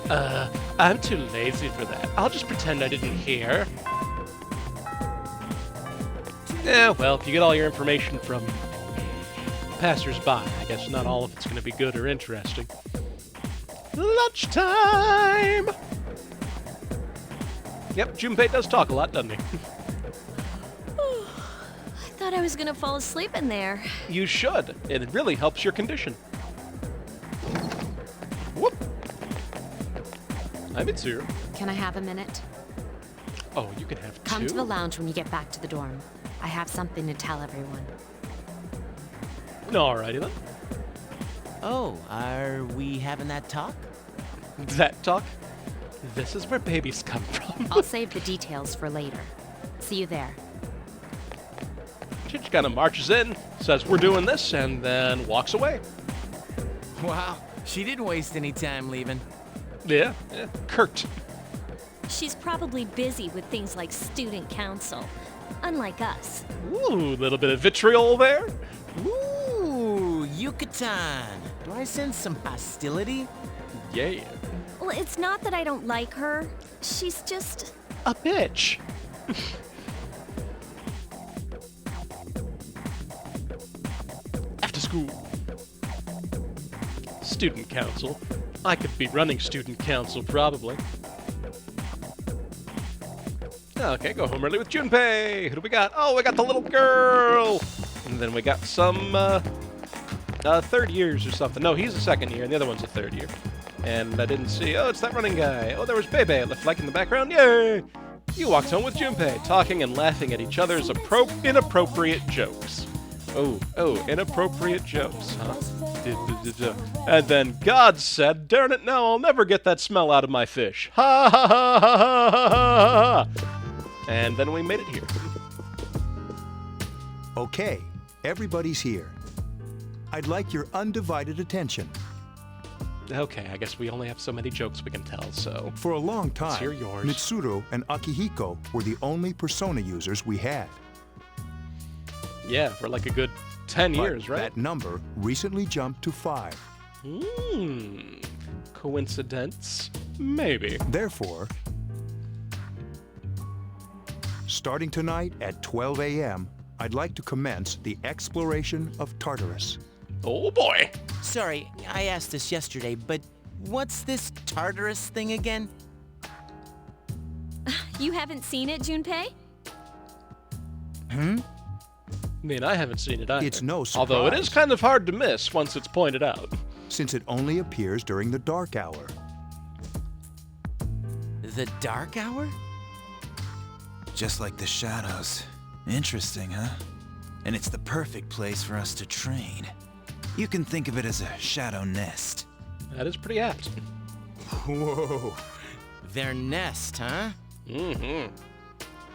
I'm too lazy for that. I'll just pretend I didn't hear. Yeah, well, if you get all your information from passers-by, I guess not all of it's going to be good or interesting. Lunchtime! Yep, Junpei does talk a lot, doesn't he? I thought I was gonna fall asleep in there. You should. It really helps your condition. Whoop! I'm Mitsuru. Can I have a minute? Oh, you can have two? Come to the lounge when you get back to the dorm. I have something to tell everyone. Alrighty then. Oh, are we having that talk? That talk? This is where babies come from. I'll save the details for later. See you there. She just kind of marches in, says we're doing this, and then walks away. Wow, she didn't waste any time leaving. Yeah, curt. She's probably busy with things like student council, unlike us. Ooh, a little bit of vitriol there. Ooh, Yucatan. Do I sense some hostility? Yeah. Well, it's not that I don't like her. She's just... a bitch. After school. Student council. I could be running student council, probably. Okay, go home early with Junpei. Who do we got? Oh, we got the little girl. And then we got some third years or something. No, he's a second year, and the other one's a third year. And I didn't see. Oh, it's that running guy. Oh, there was Bebe left like in the background. Yay! You walked home with Junpei, talking and laughing at each other's inappropriate jokes. Oh, inappropriate jokes, huh? And then God said, darn it, now I'll never get that smell out of my fish. Ha ha ha ha ha ha ha! And then we made it here. Okay, everybody's here. I'd like your undivided attention. Okay, I guess we only have so many jokes we can tell, so... For a long time, let's hear yours. Mitsuru and Akihiko were the only Persona users we had. Yeah, for like a good 10 years, right? That number recently jumped to 5. Coincidence? Maybe. Therefore, starting tonight at 12 a.m., I'd like to commence the exploration of Tartarus. Oh boy! Sorry, I asked this yesterday, but what's this Tartarus thing again? You haven't seen it, Junpei? Hmm? I mean, I haven't seen it either. It's no surprise. Although it is kind of hard to miss once it's pointed out. Since it only appears during the dark hour. The dark hour? Just like the shadows. Interesting, huh? And it's the perfect place for us to train. You can think of it as a shadow nest. That is pretty apt. Whoa. Their nest, huh? Mm-hmm.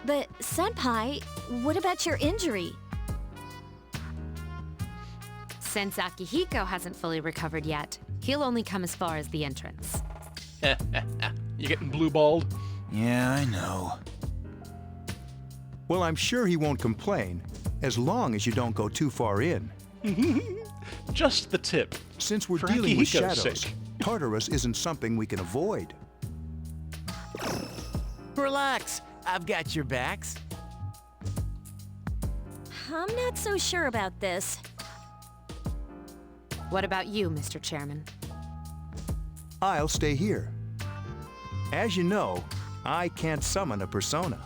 But, Senpai, what about your injury? Since Akihiko hasn't fully recovered yet, he'll only come as far as the entrance. You getting blue-balled? Yeah, I know. Well, I'm sure he won't complain, as long as you don't go too far in. Just the tip. Since we're For dealing with Akihiko's shadows, sake. Tartarus isn't something we can avoid. Relax, I've got your backs. I'm not so sure about this. What about you, Mr. Chairman? I'll stay here. As you know, I can't summon a persona.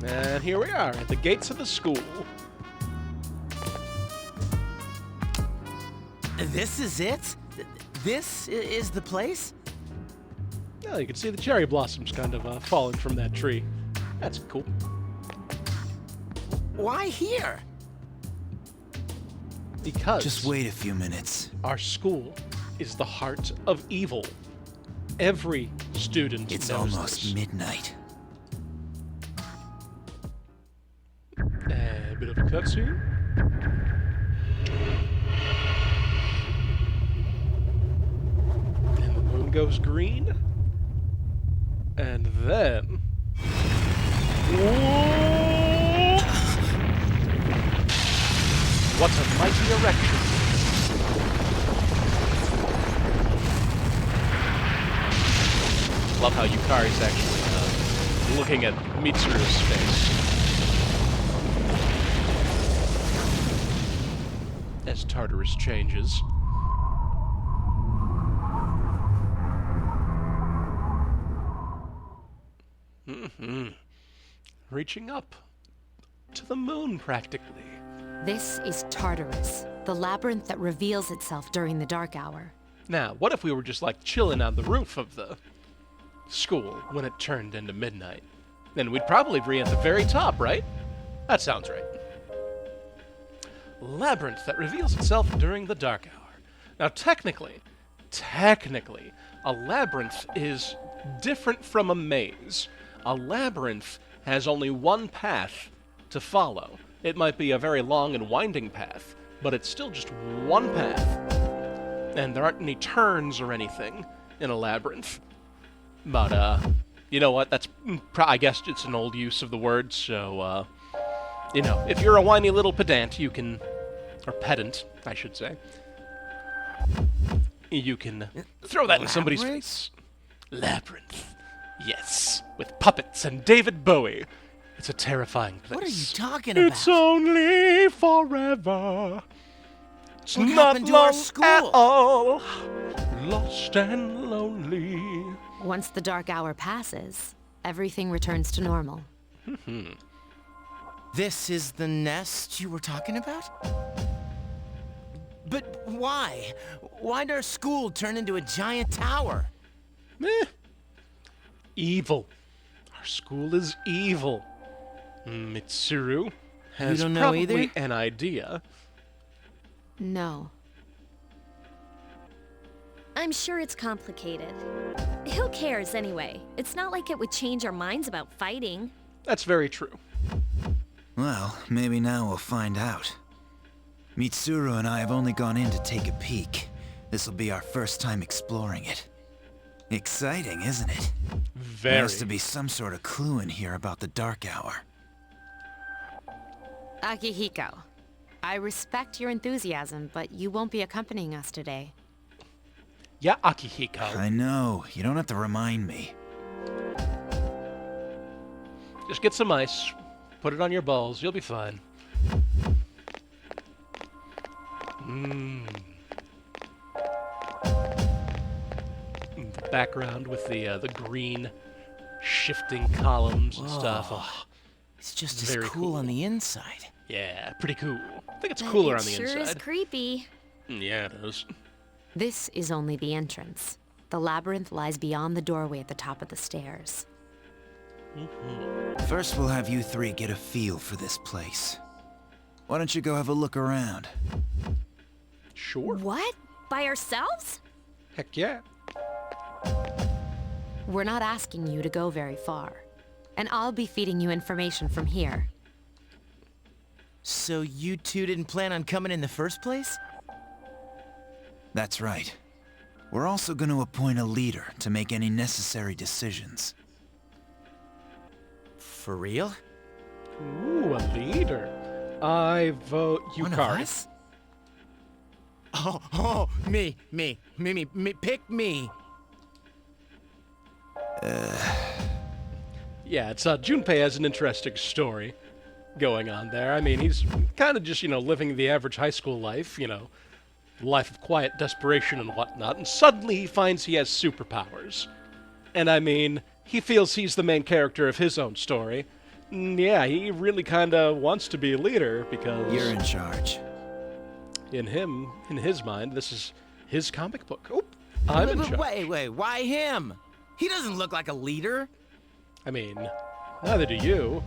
And here we are at the gates of the school. This is it? This is the place? Yeah, you can see the cherry blossoms kind of falling from that tree. That's cool. Why here? Because Just wait a few minutes. our school is the heart of evil. Every student It's knows almost this. midnight. A bit of a cutscene. And the moon goes green. And then... Whoa! What a mighty erection. Love how Yukari's actually looking at Mitsuru's face. As Tartarus changes. Reaching up to the moon, practically. This is Tartarus, the labyrinth that reveals itself during the dark hour. Now, what if we were just like chilling on the roof of the school when it turned into midnight? Then we'd probably be at the very top, right? That sounds right. Labyrinth that reveals itself during the dark hour. Now, technically, a labyrinth is different from a maze. A labyrinth has only one path to follow. It might be a very long and winding path, but it's still just one path. And there aren't any turns or anything in a labyrinth. But, you know what? That's, I guess it's an old use of the word, so, you know, if you're a whiny little pedant, you can, or pedant, I should say, you can throw that in somebody's face. Labyrinth. Yes, with puppets and David Bowie. It's a terrifying place. What are you talking about? It's only forever. It's What not happened to our long school? at all. Lost and lonely. Once the dark hour passes, everything returns to normal. This is the nest you were talking about? But why? Why'd our school turn into a giant tower? Evil. Our school is evil. Mitsuru has don't know probably either? an idea. No. I'm sure it's complicated. Who cares anyway? It's not like it would change our minds about fighting. That's very true. Well, maybe now we'll find out. Mitsuru and I have only gone in to take a peek. This'll be our first time exploring it. Exciting, isn't it? Very. There has to be some sort of clue in here about the dark hour. Akihiko, I respect your enthusiasm, but you won't be accompanying us today. Yeah, Akihiko. I know. You don't have to remind me. Just get some ice, put it on your balls, you'll be fine. The background with the green shifting columns and stuff. Oh, It's just Very as cool on the inside. yeah, pretty cool. I think it's But cooler it on the sure is inside. creepy. Yeah, it is. This is only the entrance. The labyrinth lies beyond the doorway at the top of the stairs. First, we'll have you three get a feel for this place. Why don't you go have a look around? Sure. What? By ourselves? Heck yeah. We're not asking you to go very far, and I'll be feeding you information from here. So you two didn't plan on coming in the first place? That's right. We're also going to appoint a leader to make any necessary decisions. For real? Ooh, a leader. I vote One of Yukari. us? Oh, me, pick me. Yeah, it's Junpei has an interesting story going on there. I mean, he's kind of just, you know, living the average high school life, you know, life of quiet desperation and whatnot, and suddenly he finds he has superpowers. And I mean, he feels he's the main character of his own story. Yeah, he really kind of wants to be a leader because... You're in charge. In his mind, this is his comic book. Oh, I'm in charge. Wait, why him? He doesn't look like a leader. I mean, neither do you.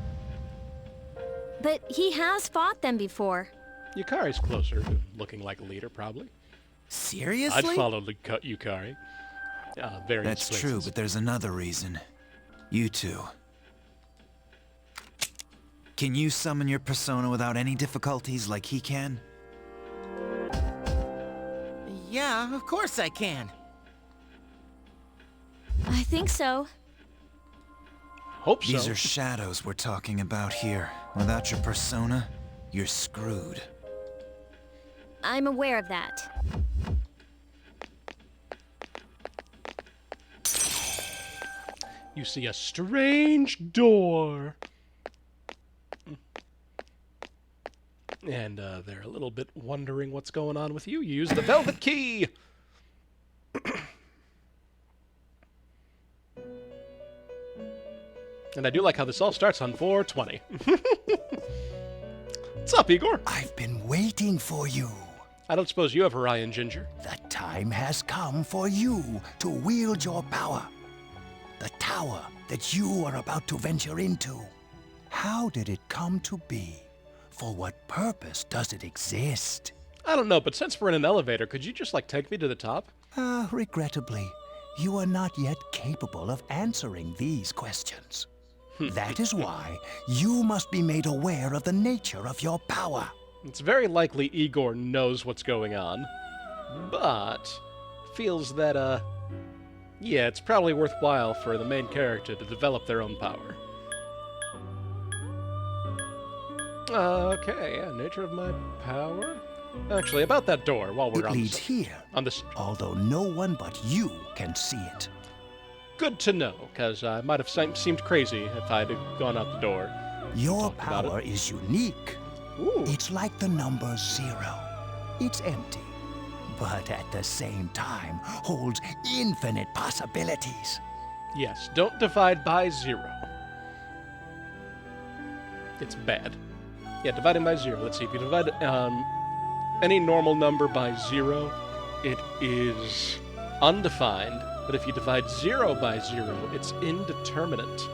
But he has fought them before. Yukari's closer to looking like a leader, probably. Seriously? I'd follow Yukari. various That's true, places. but there's another reason. You two. Can you summon your persona without any difficulties like he can? Yeah, of course I can. I think so. Hope so. These are shadows we're talking about here. Without your persona, you're screwed. I'm aware of that. You see a strange door. And they're a little bit wondering what's going on with you. You use the velvet key. And I do like how this all starts on 420. What's up, Igor? I've been waiting for you. I don't suppose you have Orion Ginger. The time has come for you to wield your power. The tower that you are about to venture into. How did it come to be? For what purpose does it exist? I don't know, but since we're in an elevator, could you just, like, take me to the top? Regrettably, you are not yet capable of answering these questions. That is why you must be made aware of the nature of your power. It's very likely Igor knows what's going on, but feels that, yeah, it's probably worthwhile for the main character to develop their own power. Okay, yeah, nature of my power? Actually, about that door, while we're It on leads here, although no one but you can see it. Good to know, because I might have seemed crazy if I'd have gone out the door. Your power is unique. Ooh. It's like the number 0. It's empty, but at the same time holds infinite possibilities. Yes, don't divide by 0. It's bad. Yeah, dividing by 0. Let's see, if you divide any normal number by 0, it is undefined. But if you divide 0 by 0, it's indeterminate.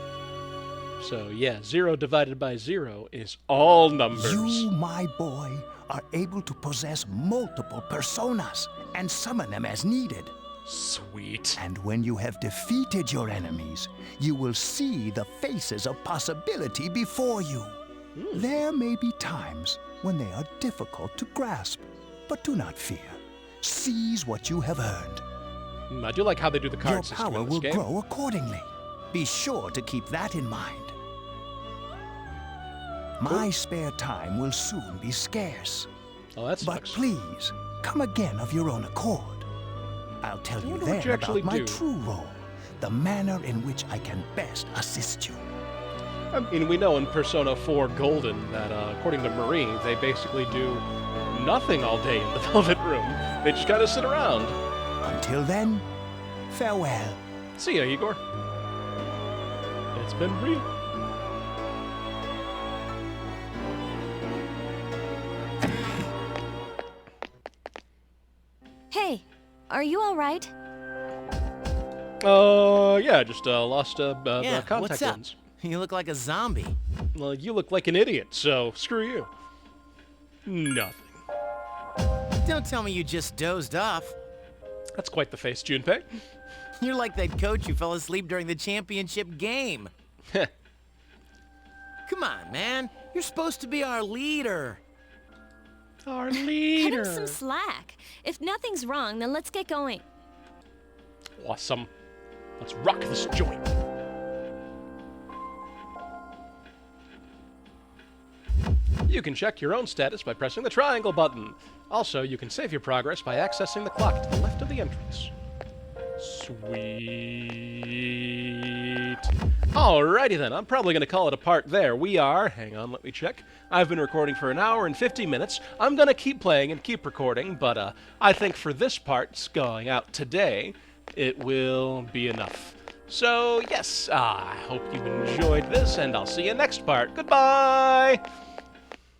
So, yeah, 0 divided by 0 is all numbers. You, my boy, are able to possess multiple personas and summon them as needed. Sweet. And when you have defeated your enemies, you will see the faces of possibility before you. There may be times when they are difficult to grasp, but do not fear. Seize what you have earned. I do like how they do the card Your system power in this will game. grow accordingly. Be sure to keep that in mind. My spare time will soon be scarce. Oh, that But sucks. please, come again of your own accord. I'll tell you wonder what then you actually about my do. true role, the manner in which I can best assist you. I mean, we know in Persona 4 Golden that, according to Marie, they basically do nothing all day in the Velvet Room. They just kind of sit around. Until then, farewell. See ya, Igor. It's been real. Hey, are you all right? Yeah, just lost the Yeah, contact what's up? lens. You look like a zombie. Well, you look like an idiot, so screw you. Nothing. Don't tell me you just dozed off. That's quite the face, Junpei. You're like that coach who fell asleep during the championship game. Come on, man. You're supposed to be our leader. Our Cut leader. him some slack. If nothing's wrong, then let's get going. Awesome. Let's rock this joint. You can check your own status by pressing the triangle button. Also, you can save your progress by accessing the clock to the left of the entrance. Sweet. Alrighty then, I'm probably going to call it a part there. We are, hang on, let me check. I've been recording for 1 hour and 50 minutes. I'm going to keep playing and keep recording, but I think for this part, going out today, it will be enough. So, yes, I hope you enjoyed this, and I'll see you next part. Goodbye!